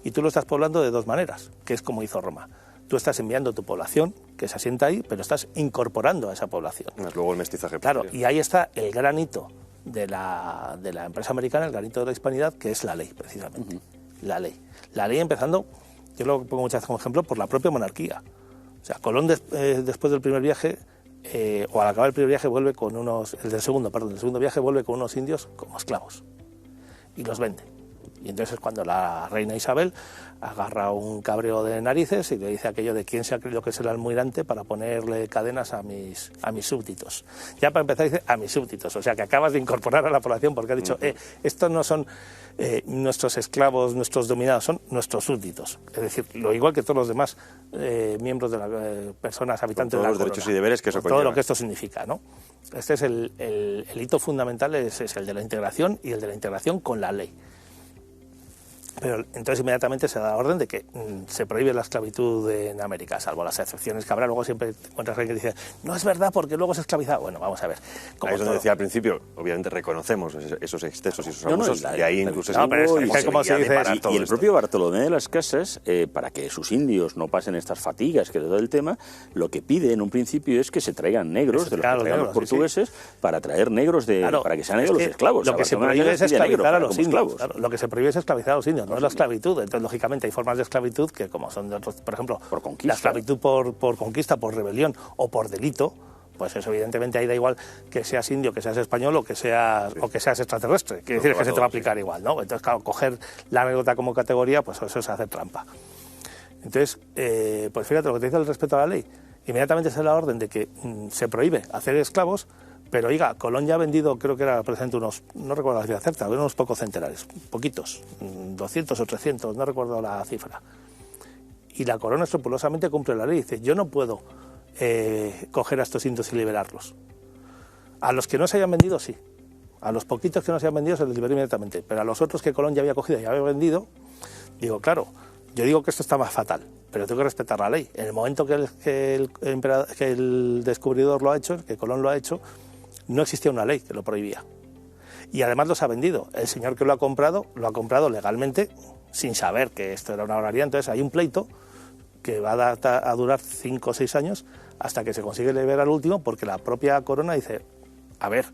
S3: Y tú lo estás poblando de dos maneras, que es como hizo Roma. Tú estás enviando tu población, que se asienta ahí, pero estás incorporando a esa población.
S1: Luego el mestizaje.
S3: Claro, y ahí está el gran hito de la empresa americana, el gran hito de la hispanidad, que es la ley, precisamente. La ley. La ley empezando, yo lo pongo muchas veces como ejemplo, por la propia monarquía. O sea, Colón después del primer viaje, o al acabar el primer viaje, vuelve con del segundo viaje vuelve con unos indios como esclavos. Y los vende. Y entonces es cuando la reina Isabel agarra un cabreo de narices y le dice aquello de quién se ha creído que es el almirante para ponerle cadenas a mis súbditos. Ya para empezar dice a mis súbditos, o sea que acabas de incorporar a la población porque ha dicho, estos no son nuestros esclavos, nuestros dominados, son nuestros súbditos. Es decir, lo igual que todos los demás miembros de las personas habitantes de la corona.
S1: Todos los derechos y deberes que eso conlleva.
S3: Todo lo que esto significa, ¿no? Este es el hito fundamental, es el de la integración y el de la integración con la ley. Pero entonces inmediatamente se da la orden de que se prohíbe la esclavitud en América, salvo las excepciones que habrá. Luego siempre encuentras alguien que dice, no es verdad porque luego se esclavizaba. Bueno, vamos a ver.
S1: Ahí es donde decía al principio, obviamente reconocemos esos excesos y esos abusos, y ahí incluso
S2: y el propio Bartolomé de las Casas, para que sus indios no pasen estas fatigas que todo el tema, lo que pide en un principio es que se traigan negros de los que traigan los portugueses, para traer negros para que sean negros los esclavos.
S3: Lo que se prohíbe es esclavizar a los indios. Lo que se prohíbe es esclavizar a los indios. No es la esclavitud. Entonces, lógicamente, hay formas de esclavitud que, como son, por ejemplo, la esclavitud por conquista, por rebelión o por delito, pues eso, evidentemente, ahí da igual que seas indio, que seas español o que seas extraterrestre. Quiere decir que se te va a aplicar igual, ¿no? Entonces, claro, coger la anécdota como categoría, pues eso es hacer trampa. Entonces, pues fíjate lo que te dice el respeto a la ley. Inmediatamente se da la orden de que se prohíbe hacer esclavos. Pero oiga, Colón ya ha vendido, creo que era presente unos, no recuerdo la cifra exacta, unos pocos centenares, poquitos, 200 o 300, no recuerdo la cifra. Y la corona escrupulosamente cumple la ley, dice, yo no puedo coger a estos indios y liberarlos. A los que no se hayan vendido, sí. A los poquitos que no se hayan vendido se les liberó inmediatamente. Pero a los otros que Colón ya había cogido y ya había vendido, digo, claro, yo digo que esto está más fatal, pero tengo que respetar la ley. En el momento que el descubridor lo ha hecho, que Colón lo ha hecho, no existía una ley que lo prohibía. Y además los ha vendido. El señor que lo ha comprado legalmente, sin saber que esto era una barbaridad. Entonces hay un pleito que va a durar 5 o 6 años hasta que se consigue liberar al último, porque la propia corona dice, a ver,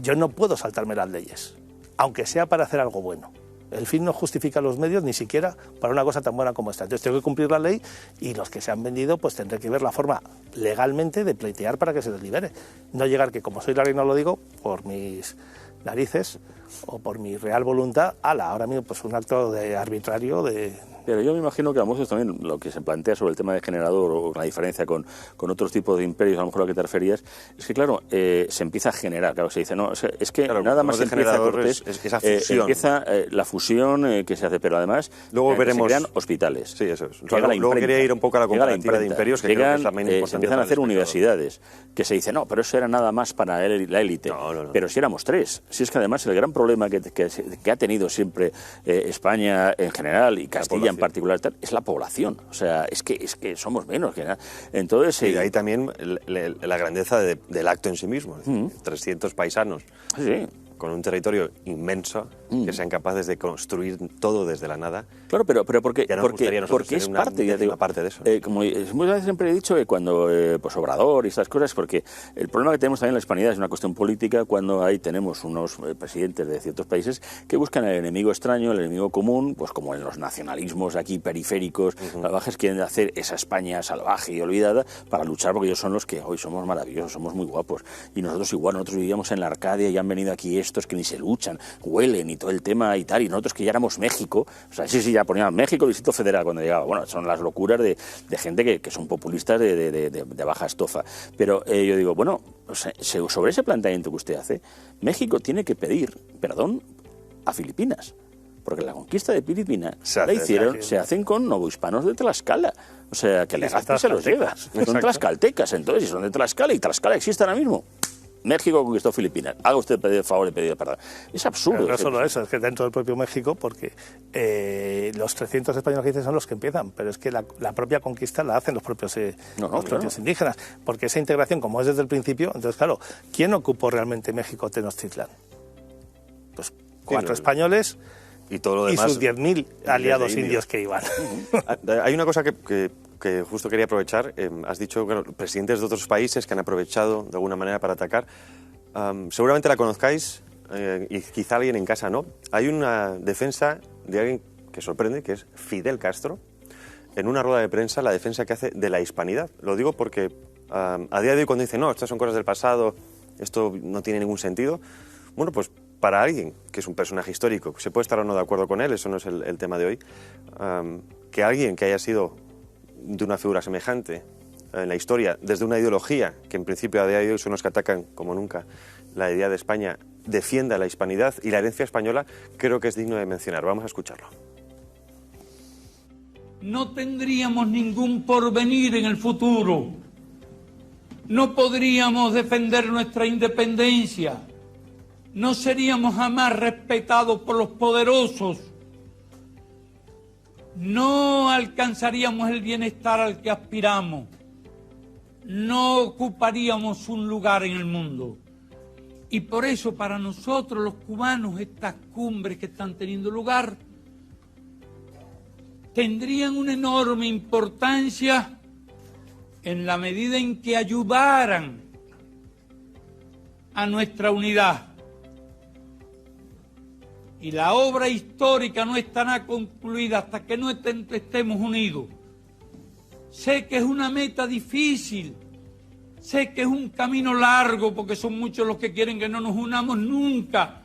S3: yo no puedo saltarme las leyes, aunque sea para hacer algo bueno. El fin no justifica los medios ni siquiera para una cosa tan buena como esta. Entonces tengo que cumplir la ley y los que se han vendido pues tendré que ver la forma legalmente de pleitear para que se les libere. No llegar que, como soy la reina, lo digo por mis narices o por mi real voluntad, ahora mismo pues un acto arbitrario de...
S2: Pero yo me imagino que a lo mejor también lo que se plantea sobre el tema de generador o la diferencia con otros tipos de imperios, a lo mejor a lo que te referías, es que claro, se empieza a generar, claro, se dice, no, es que claro, nada más empieza Cortés, esa fusión. Empieza la fusión que se hace, pero además
S1: luego veremos,
S2: se crean hospitales.
S1: Sí, eso es. Luego quería ir un poco a la comparativa de imperios, que creo que es también importante.
S2: Se empiezan a hacer universidades, que se dice, no, pero eso era nada más para la élite. No. Pero si éramos 3, si es que además el gran problema que ha tenido siempre España en general y Castilla en particular es la población, o sea, es que somos menos que nada. Entonces,
S1: y ahí también la grandeza del acto en sí mismo, 300 paisanos.
S2: Sí.
S1: con un territorio inmenso, que sean capaces de construir todo desde la nada.
S2: Claro, pero porque es parte, ya digo,
S1: parte de eso.
S2: Como muchas veces siempre he dicho que cuando pues Obrador y estas cosas, porque el problema que tenemos también en la hispanidad es una cuestión política, cuando ahí tenemos unos presidentes de ciertos países que buscan el enemigo extraño, el enemigo común, pues como en los nacionalismos aquí periféricos, salvajes, quieren hacer esa España salvaje y olvidada para luchar, porque ellos son los que hoy somos maravillosos, somos muy guapos, y nosotros igual, nosotros vivíamos en la Arcadia y han venido aquí estos que ni se luchan, huelen y todo el tema y tal, y nosotros que ya éramos México, o sea, sí, ya ponían México, Distrito Federal cuando llegaba. Bueno, son las locuras de gente que son populistas de baja estofa. Pero yo digo, bueno, o sea, sobre ese planteamiento que usted hace, México tiene que pedir perdón a Filipinas, porque la conquista de Filipinas se hacen con novohispanos de Tlaxcala. O sea, que Legazpi se los lleva. Son tlaxcaltecas, entonces, si son de Tlaxcala, y Tlaxcala existe ahora mismo. México conquistó Filipinas. Haga usted el favor de pedir perdón. Es absurdo.
S3: Pero no solo eso, es que dentro del propio México, porque los 300 españoles que dicen son los que empiezan, pero es que la propia conquista la hacen los propios indígenas, porque esa integración, como es desde el principio, entonces claro, ¿quién ocupó realmente México Tenochtitlán? Pues 4 españoles
S1: y todo lo demás,
S3: y sus 10.000 aliados indios que iban.
S1: Hay una cosa que justo quería aprovechar. Has dicho, bueno, presidentes de otros países que han aprovechado de alguna manera para atacar. Seguramente la conozcáis, y quizá alguien en casa no. Hay una defensa de alguien que sorprende, que es Fidel Castro, en una rueda de prensa, la defensa que hace de la hispanidad. Lo digo porque a día de hoy cuando dice, no, estas son cosas del pasado, esto no tiene ningún sentido, bueno, pues para alguien que es un personaje histórico, se puede estar o no de acuerdo con él, eso no es el tema de hoy, que alguien que haya sido de una figura semejante en la historia, desde una ideología que en principio a día de hoy son los que atacan como nunca la idea de España, defienda la hispanidad y la herencia española, creo que es digno de mencionar. Vamos a escucharlo.
S4: No tendríamos ningún porvenir en el futuro. No podríamos defender nuestra independencia. No seríamos jamás respetados por los poderosos. No alcanzaríamos el bienestar al que aspiramos. No ocuparíamos un lugar en el mundo. Y por eso para nosotros los cubanos estas cumbres que están teniendo lugar tendrían una enorme importancia en la medida en que ayudaran a nuestra unidad. Y la obra histórica no estará concluida hasta que no estemos unidos. Sé que es una meta difícil, sé que es un camino largo, porque son muchos los que quieren que no nos unamos nunca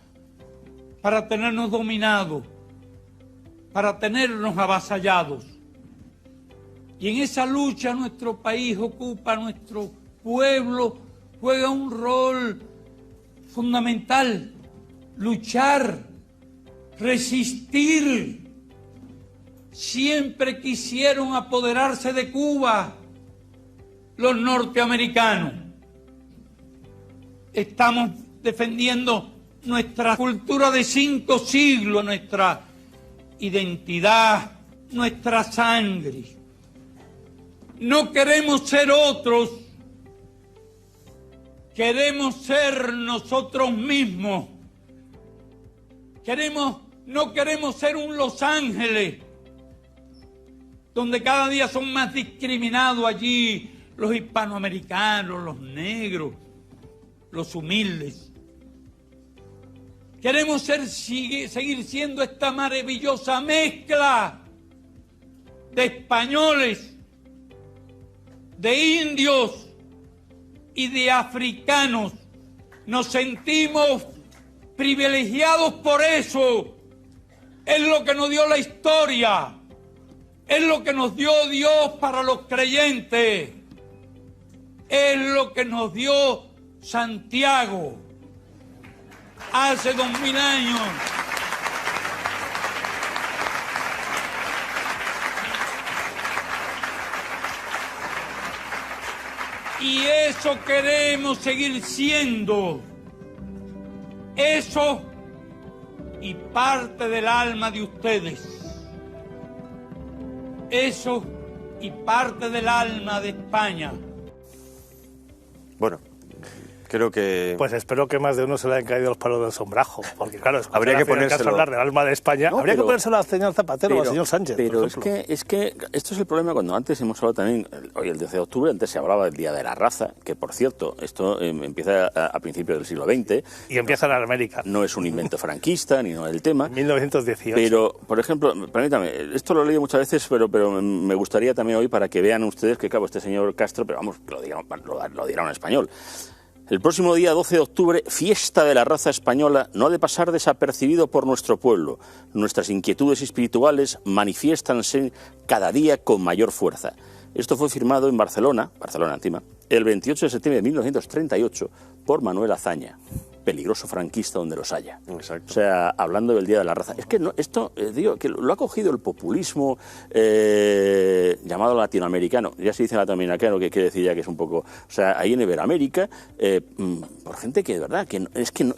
S4: para tenernos dominados, para tenernos avasallados. Y en esa lucha nuestro país ocupa, nuestro pueblo juega un rol fundamental, luchar, resistir. Siempre quisieron apoderarse de Cuba los norteamericanos. Estamos defendiendo nuestra cultura de 5 siglos, nuestra identidad, nuestra sangre. No queremos ser otros, queremos ser nosotros mismos. No queremos ser un Los Ángeles, donde cada día son más discriminados allí los hispanoamericanos, los negros, los humildes. Queremos seguir siendo esta maravillosa mezcla de españoles, de indios y de africanos. Nos sentimos privilegiados por eso. Es lo que nos dio la historia, es lo que nos dio Dios para los creyentes, es lo que nos dio Santiago hace 2000 años. Y eso queremos seguir siendo. Eso y parte del alma de ustedes. Eso y parte del alma de España.
S1: Bueno, Creo que...
S3: Pues espero que más de uno se le hayan caído los palos del sombrajo, porque claro,
S1: habría que ponérselo.
S3: Hablar del alma de España,
S2: no,
S3: habría
S2: pero,
S3: que ponérselo al señor Zapatero o al señor Sánchez,
S2: pero
S3: por ejemplo.
S2: es que esto es el problema cuando antes hemos hablado también, hoy el 12 de octubre, antes se hablaba del Día de la Raza, que por cierto, esto empieza a principios del siglo XX.
S3: Y empieza en América.
S2: No es un invento franquista, ni no es el tema.
S3: 1918.
S2: Pero, por ejemplo, permítame, esto lo he leído muchas veces, pero me gustaría también hoy para que vean ustedes que, claro, este señor Castro, pero vamos, lo dirá en español. El próximo día 12 de octubre, fiesta de la raza española, no ha de pasar desapercibido por nuestro pueblo. Nuestras inquietudes espirituales manifiéstanse cada día con mayor fuerza. Esto fue firmado en Barcelona encima, el 28 de septiembre de 1938 por Manuel Azaña, peligroso franquista donde los haya.
S1: Exacto.
S2: O sea, hablando del Día de la Raza. Es que no, esto, digo, que lo ha cogido el populismo llamado latinoamericano. Ya se dice latinoamericano, que quiere decir ya que es un poco... O sea, ahí en Iberoamérica, por gente que de verdad,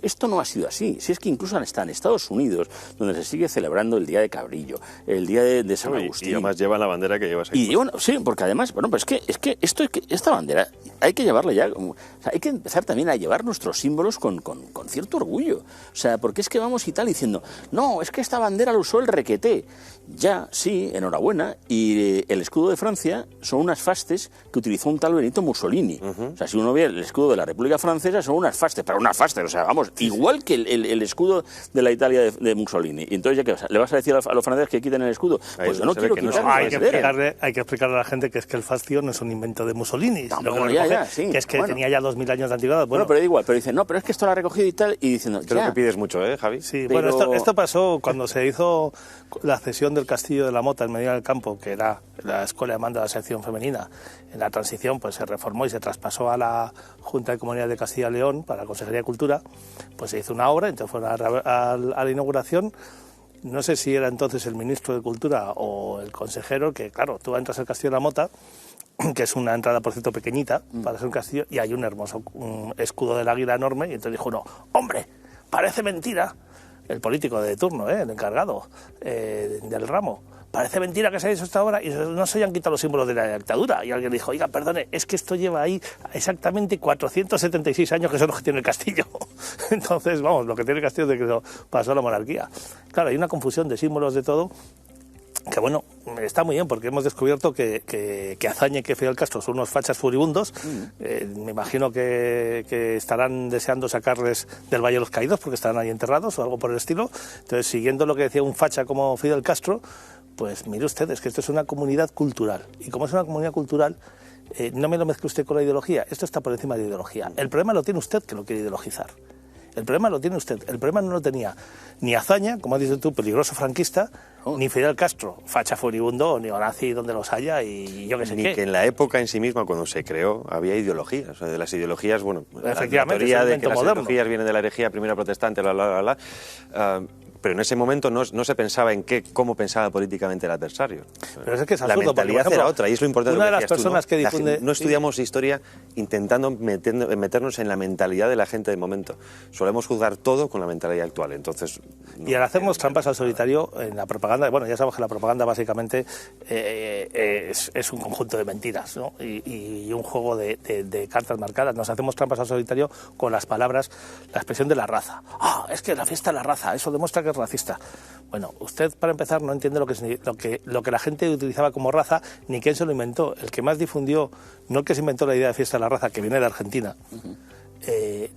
S2: esto no ha sido así. Si es que incluso está en Estados Unidos, donde se sigue celebrando el Día de Cabrillo, el Día de San Agustín.
S1: Y además llevan la bandera que llevas ahí.
S2: Y bueno, sí, porque además, bueno, pues es que esta bandera hay que llevarla ya, o sea, hay que empezar también a llevar nuestros símbolos con cierto orgullo. O sea, porque es que vamos y tal diciendo, no, es que esta bandera la usó el Requeté. Ya, sí, enhorabuena. Y el escudo de Francia son unas fastes que utilizó un tal Benito Mussolini. O sea, si uno ve el escudo de la República Francesa, son unas fastes, pero unas fastes, o sea, vamos, igual que el escudo de la Italia de Mussolini. Y entonces, ¿ya qué le vas a decir a los franceses que quiten el escudo? Pues yo no quiero quitar
S3: hay que explicarle a la gente que es que el fascio no es un invento de Mussolini,
S2: no,
S3: sino
S2: bueno, que es que tenía
S3: ya 2000 años de antigüedad.
S2: Bueno, pero da igual, pero dicen, no, pero es que esto lo ha recogido y tal, y diciendo,
S1: creo que pides mucho, Javi.
S3: Sí,
S2: pero...
S3: bueno, esto pasó cuando se hizo la cesión del Castillo de la Mota en Medina del Campo, que era la escuela de mando de la sección femenina. En la transición pues se reformó y se traspasó a la Junta de Comunidades de Castilla y León para la Consejería de Cultura. Pues se hizo una obra, entonces fueron a la inauguración. No sé si era entonces el ministro de Cultura o el consejero, que claro, tú entras al Castillo de la Mota, que es una entrada, por cierto, pequeñita para ser un castillo, y hay un hermoso escudo del águila enorme, y entonces dijo uno, ¡hombre, parece mentira! El político de turno, el encargado del ramo, parece mentira que se haya hecho esta obra y no se hayan quitado los símbolos de la dictadura. Y alguien dijo, oiga, perdone, es que esto lleva ahí exactamente 476 años, que son los que tiene el castillo. Entonces, vamos, lo que tiene el castillo es de que pasó a la monarquía. Claro, hay una confusión de símbolos de todo, que bueno, está muy bien, porque hemos descubierto que Azaña y que Fidel Castro son unos fachas furibundos. Me imagino que estarán deseando sacarles del Valle de los Caídos, porque estarán ahí enterrados o algo por el estilo. Entonces, siguiendo lo que decía un facha como Fidel Castro, pues mire ustedes que esto es una comunidad cultural. Y como es una comunidad cultural, no me lo mezcle usted con la ideología. Esto está por encima de la ideología. El problema lo tiene usted, que lo quiere ideologizar. El problema lo tiene usted. El problema no lo tenía ni Azaña, como has dicho tú, peligroso franquista, ni Fidel Castro, facha furibundo, neonazi donde los haya y yo qué sé qué.
S1: Ni que en la época en sí misma, cuando se creó, había ideologías. O sea, de las ideologías, bueno,
S3: efectivamente,
S1: la teoría de que las
S3: moderno.
S1: ideologías vienen de la herejía primera protestante, pero en ese momento no se pensaba en cómo pensaba políticamente el adversario.
S3: Pero es que es
S1: la
S3: absurdo,
S1: mentalidad
S3: porque, por ejemplo,
S1: era otra, y es lo importante.
S3: Una de las
S1: decías
S3: personas
S1: tú, ¿no?
S3: que difunde...
S1: No estudiamos historia intentando meternos en la mentalidad de la gente del momento. Solemos juzgar todo con la mentalidad actual. Entonces,
S3: y al hacernos trampas al solitario en la propaganda, bueno, ya sabemos que la propaganda básicamente es un conjunto de mentiras, ¿no? y un juego de cartas marcadas. Nos hacemos trampas al solitario con las palabras, la expresión de la raza. Ah, es que la fiesta de la raza, eso demuestra que es racista. Bueno, usted para empezar no entiende lo que la gente utilizaba como raza, ni quién se lo inventó. El que más difundió, no el que se inventó la idea de fiesta de la raza, que viene de Argentina.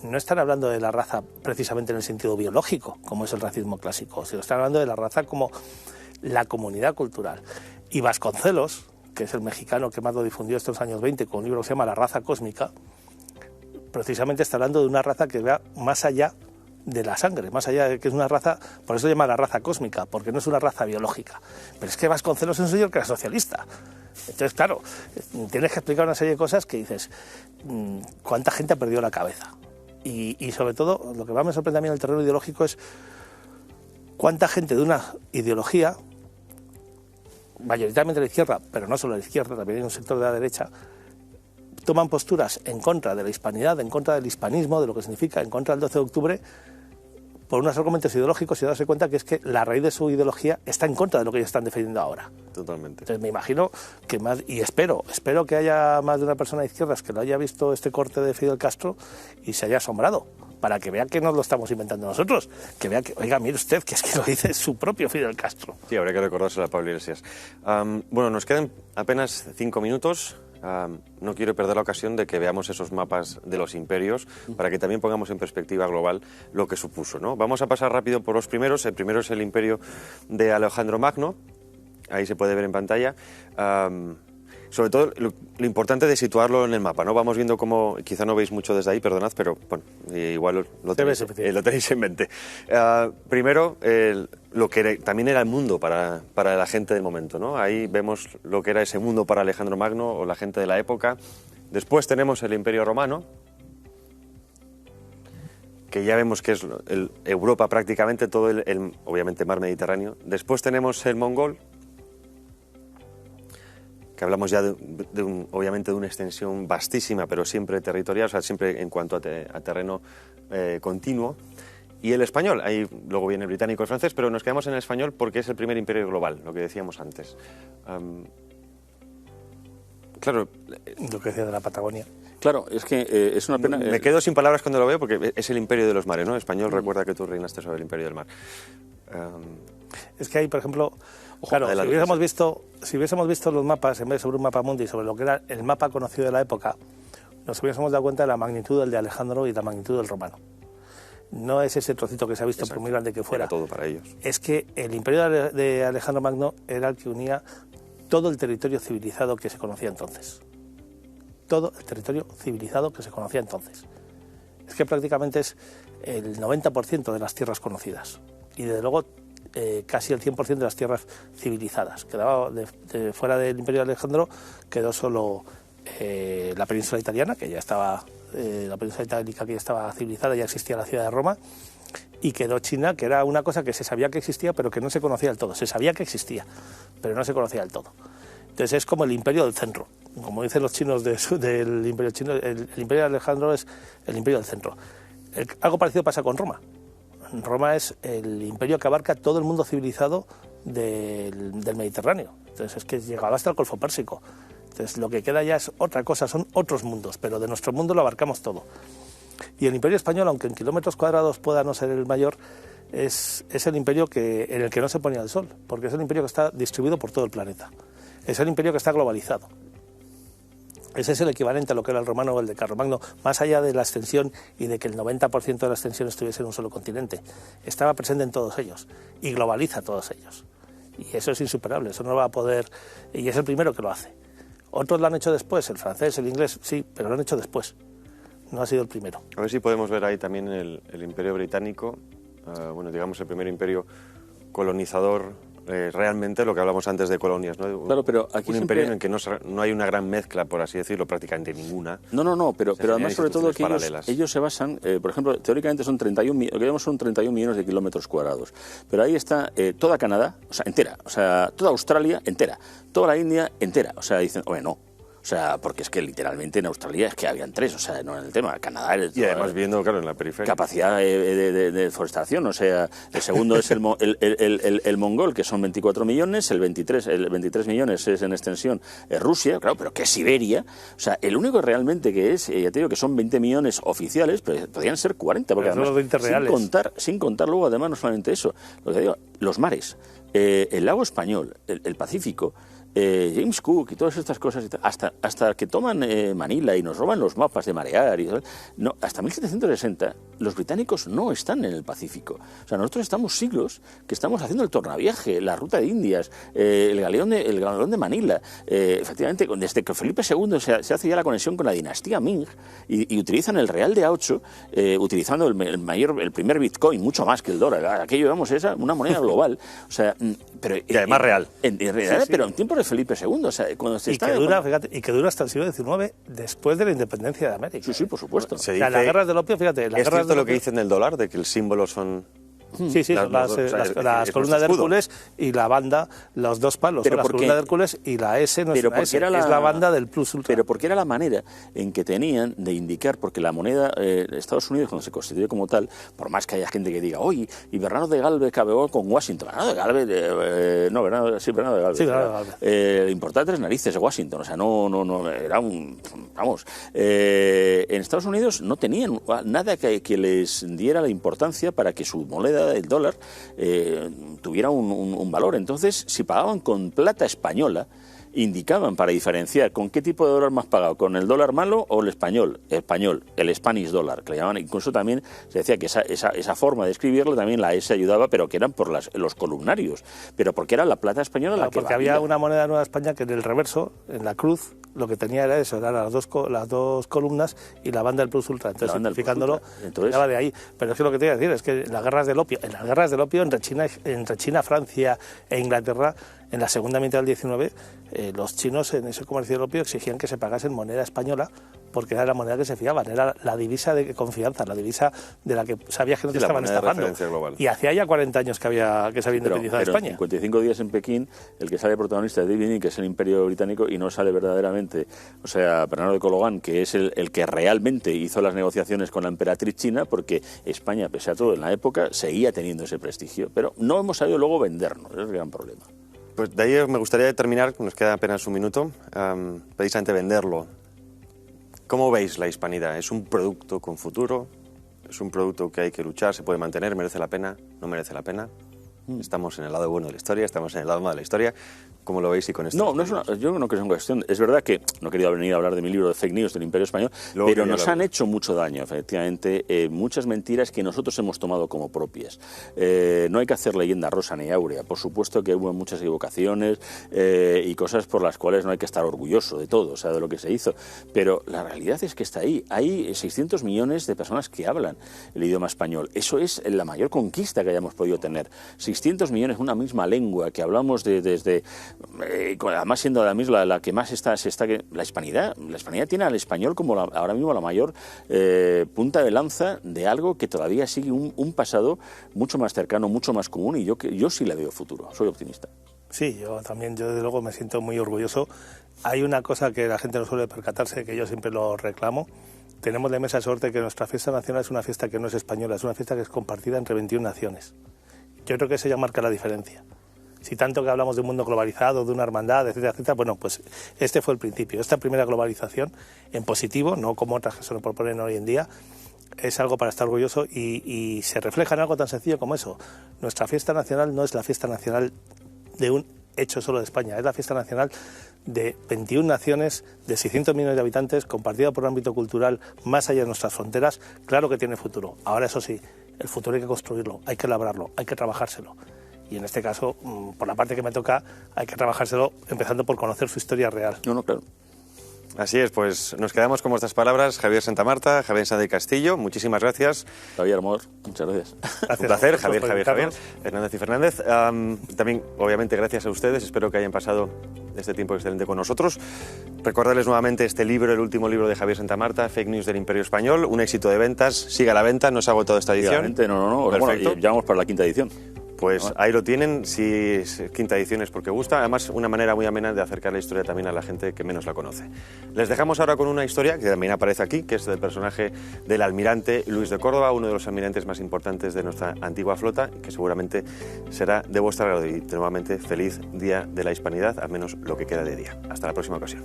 S3: No están hablando de la raza precisamente en el sentido biológico, como es el racismo clásico, sino están hablando de la raza como la comunidad cultural. Y Vasconcelos, que es el mexicano que más lo difundió estos años 20, con un libro que se llama La raza cósmica, precisamente está hablando de una raza que va más allá de la sangre, más allá de que es una raza, por eso se llama la raza cósmica, porque no es una raza biológica. Pero es que Vasconcelos es un señor que era socialista. Entonces, claro, tienes que explicar una serie de cosas que dices, ¿cuánta gente ha perdido la cabeza? Y sobre todo, lo que más me sorprende a mí en el terreno ideológico es cuánta gente de una ideología, mayoritariamente de la izquierda, pero no solo de la izquierda, también hay un sector de la derecha, toman posturas en contra de la hispanidad, en contra del hispanismo, de lo que significa, en contra del 12 de octubre, por unos argumentos ideológicos y darse cuenta que es que la raíz de su ideología está en contra de lo que ellos están defendiendo ahora.
S1: Totalmente.
S3: Entonces me imagino que más, y espero que haya más de una persona de izquierdas que lo haya visto este corte de Fidel Castro y se haya asombrado, para que vea que no lo estamos inventando nosotros, que vea que, oiga, mire usted, que es que lo dice su propio Fidel Castro.
S1: Sí, habría que recordárselo a Pablo Iglesias. Bueno, nos quedan apenas 5 minutos. No quiero perder la ocasión de que veamos esos mapas de los imperios para que también pongamos en perspectiva global lo que supuso, ¿no? Vamos a pasar rápido por los primeros. El primero es el imperio de Alejandro Magno. Ahí se puede ver en pantalla. Sobre todo lo importante de situarlo en el mapa, ¿no? Vamos viendo cómo, quizá no veis mucho desde ahí, perdonad, pero bueno, igual lo tenéis en mente. Primero, lo que también era el mundo para la gente del momento, ¿no? Ahí vemos lo que era ese mundo para Alejandro Magno o la gente de la época. Después tenemos el Imperio Romano, que ya vemos que es Europa prácticamente, todo obviamente mar Mediterráneo. Después tenemos el mongol, que hablamos ya obviamente de una extensión vastísima, pero siempre territorial, o sea, siempre en cuanto a terreno continuo. Y el español, ahí luego viene el británico y el francés, pero nos quedamos en el español porque es el primer imperio global, lo que decíamos antes. Claro.
S3: Lo que decía de la Patagonia.
S2: Claro, es que es una pena...
S1: Me quedo sin palabras cuando lo veo porque es el imperio de los mares, ¿no? Español, recuerda que tú reinaste sobre el imperio del mar.
S3: Es que hay, por ejemplo... Claro, si hubiésemos visto los mapas, en vez de sobre un mapa mundi, sobre lo que era el mapa conocido de la época, nos hubiésemos dado cuenta de la magnitud del de Alejandro y la magnitud del romano. No es ese trocito que se ha visto, por muy grande que fuera.
S1: Era todo para ellos.
S3: Es que el imperio de Alejandro Magno era el que unía todo el territorio civilizado que se conocía entonces. Todo el territorio civilizado que se conocía entonces. Es que prácticamente es el 90% de las tierras conocidas. Y desde luego casi el 100% de las tierras civilizadas. Quedaba fuera del imperio de Alejandro, quedó solo la península italiana, que ya estaba, la península itálica que ya estaba civilizada, ya existía la ciudad de Roma, y quedó China, que era una cosa que se sabía que existía, pero que no se conocía del todo. Se sabía que existía, pero no se conocía del todo. Entonces es como el imperio del centro. Como dicen los chinos del imperio chino, el imperio de Alejandro es el imperio del centro. Algo parecido pasa con Roma. Roma es el imperio que abarca todo el mundo civilizado del Mediterráneo. Entonces es que llegaba hasta el Golfo Pérsico. Entonces lo que queda ya es otra cosa, son otros mundos, pero de nuestro mundo lo abarcamos todo. Y el imperio español, aunque en kilómetros cuadrados pueda no ser el mayor, es el imperio en el que no se ponía el sol, porque es el imperio que está distribuido por todo el planeta. Es el imperio que está globalizado. Ese es el equivalente a lo que era el romano o el de Carlomagno, más allá de la extensión y de que el 90% de la extensión estuviese en un solo continente. Estaba presente en todos ellos y globaliza a todos ellos. Y eso es insuperable, eso no va a poder... Y es el primero que lo hace. Otros lo han hecho después, el francés, el inglés, sí, pero lo han hecho después. No ha sido el primero.
S1: A ver si podemos ver ahí también el imperio británico, bueno, digamos el primer imperio colonizador, realmente lo que hablamos antes de colonias, ¿no?
S2: Claro, pero aquí
S1: un imperio en el que no hay una gran mezcla, por así decirlo, prácticamente ninguna.
S2: No, pero además sobre todo que ellos se basan, por ejemplo, teóricamente son 31 millones de kilómetros cuadrados, pero ahí está toda Canadá, o sea, entera, o sea, toda Australia entera, toda la India entera, o sea, dicen, oye, no. O sea, porque es que literalmente en Australia es que habían 3, o sea, no en el tema. Canadá...
S1: Y además viendo, claro, en la periferia.
S2: Capacidad de deforestación, o sea, el segundo es el mongol, que son 24 millones, el 23 millones es en extensión Rusia, claro, pero que es Siberia. O sea, el único realmente que es, ya te digo que son 20 millones oficiales, pero podrían ser 40, porque además,
S3: 20 reales.
S2: Sin contar luego, además, no solamente eso, lo que digo, los mares, el lago español, el Pacífico, James Cook y todas estas cosas, hasta que toman Manila y nos roban los mapas de marear, no, hasta 1760 los británicos no están en el Pacífico. O sea, nosotros estamos siglos que estamos haciendo el tornaviaje, la ruta de Indias, el galeón de Manila. Efectivamente, desde que Felipe II se hace ya la conexión con la dinastía Ming y utilizan el real de A8, utilizando el primer Bitcoin, mucho más que el dólar. Aquello, vamos, es una moneda global. O sea, pero,
S1: y además real.
S2: En realidad, sí. Pero en tiempos de Felipe II, o sea, cuando se está...
S3: Y que dura hasta el siglo XIX, después de la independencia de América.
S2: Sí, por supuesto.
S3: Las guerras del opio, fíjate...
S1: ¿Es cierto lo que dicen del dólar, de que el símbolo son
S3: Sí, las columnas de Hércules y la banda, los dos palos, son las columnas de Hércules y la S no es una S, es la banda del plus ultra.
S2: Pero porque era la manera en que tenían de indicar, porque la moneda de Estados Unidos, cuando se constituye como tal, por más que haya gente que diga, oye, y Bernardo de Galvez cabeceó con Washington. Bernardo de Galvez, Bernardo de Galvez.
S3: Sí, Bernardo de Galvez.
S2: Importaba 3 narices de Washington, o sea, no, era un... Vamos, en Estados Unidos no tenían nada que les diera la importancia para que su moneda, el dólar, tuviera un valor. Entonces, si pagaban con plata española, indicaban para diferenciar con qué tipo de dólar más pagado, con el dólar malo o el español, el Spanish dollar, que le llamaban. Incluso también se decía que esa forma de escribirlo también la S ayudaba, pero que eran por los columnarios, pero porque era la plata española la que
S3: porque valía. Había una moneda Nueva España que en el reverso, en la cruz, lo que tenía era eso, eran las dos columnas y la banda del plus ultra. Entonces, simplificándolo, ya de ahí. Pero es que lo que te iba a decir es que en las guerras del opio entre China, Francia e Inglaterra, en la segunda mitad del 19, los chinos en ese comercio del opio exigían que se pagase en moneda española porque era la moneda que se fiaban, era la divisa de confianza, la divisa de la que sabías que no te estaban estafando. Y hacía ya 40 años que se había independizado España.
S2: 55 días en Pekín, el que sale protagonista es David Icke, que es el Imperio Británico, y no sale verdaderamente, o sea, Bernardo de Cologán, que es el que realmente hizo las negociaciones con la emperatriz china, porque España, pese a todo, en la época, seguía teniendo ese prestigio. Pero no hemos sabido luego vendernos, ese es el gran problema.
S1: Pues de ahí me gustaría terminar, nos queda apenas un minuto, precisamente venderlo. ¿Cómo veis la hispanidad? ¿Es un producto con futuro? ¿Es un producto que hay que luchar? ¿Se puede mantener? ¿Merece la pena? ¿No merece la pena? Estamos en el lado bueno de la historia, estamos en el lado malo de la historia. ¿Cómo lo veis y con esto?
S2: No, yo no creo que sea una cuestión. Es verdad que no he querido venir a hablar de mi libro de fake news del Imperio Español, pero nos han hecho mucho daño, efectivamente, muchas mentiras que nosotros hemos tomado como propias. No hay que hacer leyenda rosa ni áurea. Por supuesto que hubo muchas equivocaciones y cosas por las cuales no hay que estar orgulloso de todo, o sea, de lo que se hizo. Pero la realidad es que está ahí. Hay 600 millones de personas que hablan el idioma español. Eso es la mayor conquista que hayamos podido tener. 600 millones, una misma lengua que hablamos desde... además siendo la misma la que más está la hispanidad tiene al español como ahora mismo la mayor punta de lanza de algo que todavía sigue un pasado mucho más cercano, mucho más común, y yo sí le veo futuro, soy optimista.
S3: Sí, yo desde luego me siento muy orgulloso. Hay una cosa que la gente no suele percatarse, que yo siempre lo reclamo. Tenemos de inmensa suerte que nuestra fiesta nacional es una fiesta que no es española, es una fiesta que es compartida entre 21 naciones. Yo creo que eso ya marca la diferencia. Si tanto que hablamos de un mundo globalizado, de una hermandad, etcétera, etcétera, bueno, pues este fue el principio. Esta primera globalización, en positivo, no como otras que se nos proponen hoy en día, es algo para estar orgulloso y se refleja en algo tan sencillo como eso. Nuestra fiesta nacional no es la fiesta nacional de un hecho solo de España, es la fiesta nacional de 21 naciones, de 600 millones de habitantes, compartida por un ámbito cultural más allá de nuestras fronteras. Claro que tiene futuro. Ahora, eso sí, el futuro hay que construirlo, hay que labrarlo, hay que trabajárselo. Y en este caso, por la parte que me toca, hay que trabajárselo empezando por conocer su historia real.
S2: No, claro.
S1: Así es, pues nos quedamos con vuestras palabras. Javier Santamarta, Javier Sáenz del Castillo, muchísimas gracias.
S2: Javier Amor, muchas gracias.
S1: Un placer, Javier, Hernández y Fernández. También, obviamente, gracias a ustedes. Espero que hayan pasado este tiempo excelente con nosotros. Recordarles nuevamente este libro, el último libro de Javier Santamarta, Fake News del Imperio Español, un éxito de ventas. Siga la venta, no se ha agotado esta edición.
S2: No.
S1: Perfecto.
S2: Bueno, ya vamos para la 5ª edición.
S1: Pues ahí lo tienen, si es 5ª edición es porque gusta, además una manera muy amena de acercar la historia también a la gente que menos la conoce. Les dejamos ahora con una historia que también aparece aquí, que es del personaje del almirante Luis de Córdoba, uno de los almirantes más importantes de nuestra antigua flota, que seguramente será de vuestra agrado. Y nuevamente, feliz Día de la Hispanidad, al menos lo que queda de día. Hasta la próxima ocasión.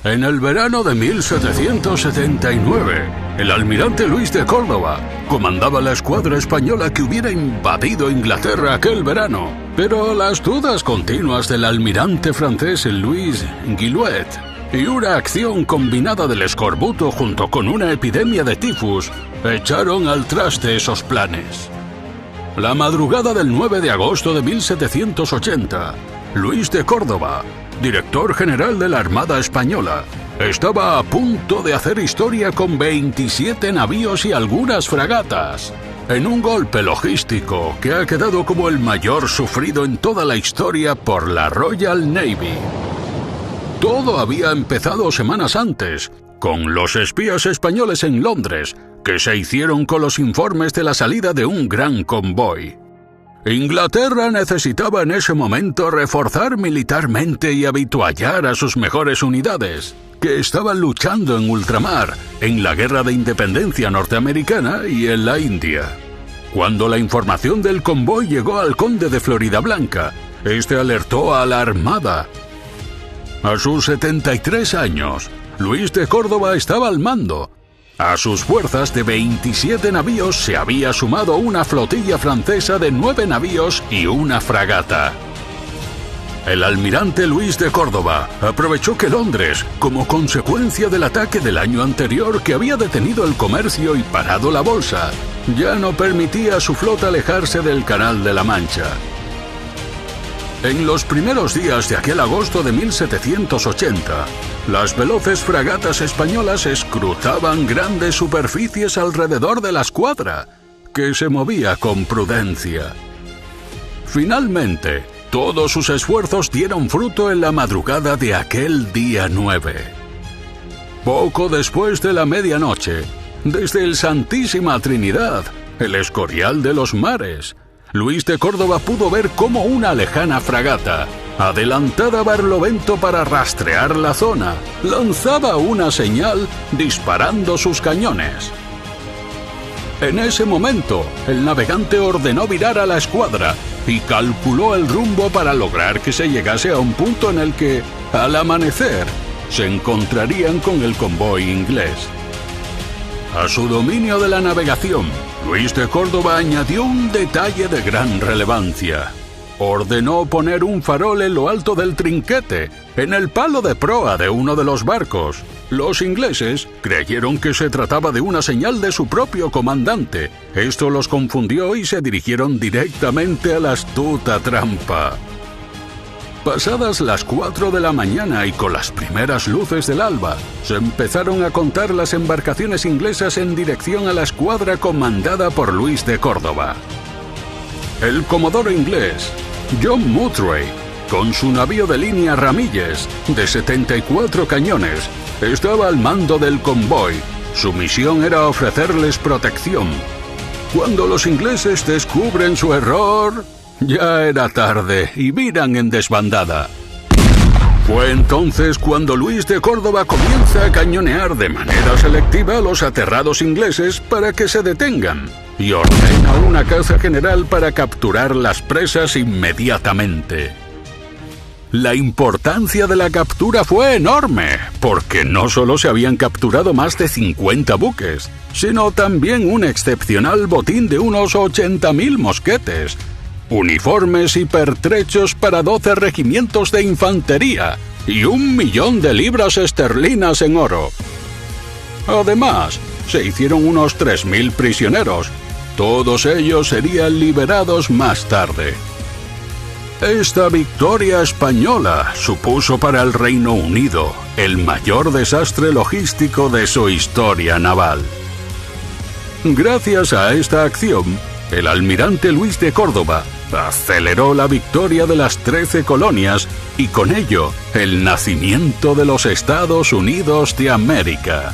S5: En el verano de 1779, el almirante Luis de Córdoba comandaba la escuadra española que hubiera invadido Inglaterra aquel verano. Pero las dudas continuas del almirante francés Louis Guillouet y una acción combinada del escorbuto junto con una epidemia de tifus echaron al traste esos planes. La madrugada del 9 de agosto de 1780, Luis de Córdoba, director general de la Armada Española, estaba a punto de hacer historia con 27 navíos y algunas fragatas. en un golpe logístico que ha quedado como el mayor sufrido en toda la historia por la Royal Navy. Todo había empezado semanas antes, con los espías españoles en Londres, que se hicieron con los informes de la salida de un gran convoy. Inglaterra necesitaba en ese momento reforzar militarmente y avituallar a sus mejores unidades, que estaban luchando en ultramar, en la Guerra de Independencia norteamericana y en la India. Cuando la información del convoy llegó al conde de Floridablanca, este alertó a la Armada. A sus 73 años, Luis de Córdoba estaba al mando. A sus fuerzas de 27 navíos se había sumado una flotilla francesa de 9 navíos y una fragata. El almirante Luis de Córdoba aprovechó que Londres, como consecuencia del ataque del año anterior que había detenido el comercio y parado la bolsa, ya no permitía a su flota alejarse del Canal de la Mancha. En los primeros días de aquel agosto de 1780, las veloces fragatas españolas escrutaban grandes superficies alrededor de la escuadra, que se movía con prudencia. Finalmente, todos sus esfuerzos dieron fruto en la madrugada de aquel día 9. Poco después de la medianoche, desde el Santísima Trinidad, el Escorial de los Mares, Luis de Córdoba pudo ver cómo una lejana fragata, adelantada a Barlovento para rastrear la zona, lanzaba una señal disparando sus cañones. En ese momento, el navegante ordenó virar a la escuadra y calculó el rumbo para lograr que se llegase a un punto en el que, al amanecer, se encontrarían con el convoy inglés. A su dominio de la navegación, Luis de Córdoba añadió un detalle de gran relevancia. Ordenó poner un farol en lo alto del trinquete, en el palo de proa de uno de los barcos. Los ingleses creyeron que se trataba de una señal de su propio comandante. Esto los confundió y se dirigieron directamente a la astuta trampa. Pasadas las 4 de la mañana y con las primeras luces del alba, se empezaron a contar las embarcaciones inglesas en dirección a la escuadra comandada por Luis de Córdoba. El comodoro inglés, John Moodray, con su navío de línea Ramilles, de 74 cañones, estaba al mando del convoy. Su misión era ofrecerles protección. Cuando los ingleses descubren su error, ya era tarde y viran en desbandada. Fue entonces cuando Luis de Córdoba comienza a cañonear de manera selectiva a los aterrados ingleses para que se detengan y ordena una caza general para capturar las presas inmediatamente. La importancia de la captura fue enorme, porque no solo se habían capturado más de 50 buques, sino también un excepcional botín de unos 80.000 mosquetes, uniformes y pertrechos para 12 regimientos de infantería y 1.000.000 de libras esterlinas en oro. Además, se hicieron unos 3.000 prisioneros. Todos ellos serían liberados más tarde. Esta victoria española supuso para el Reino Unido el mayor desastre logístico de su historia naval. Gracias a esta acción, el almirante Luis de Córdoba aceleró la victoria de las 13 colonias y con ello el nacimiento de los Estados Unidos de América.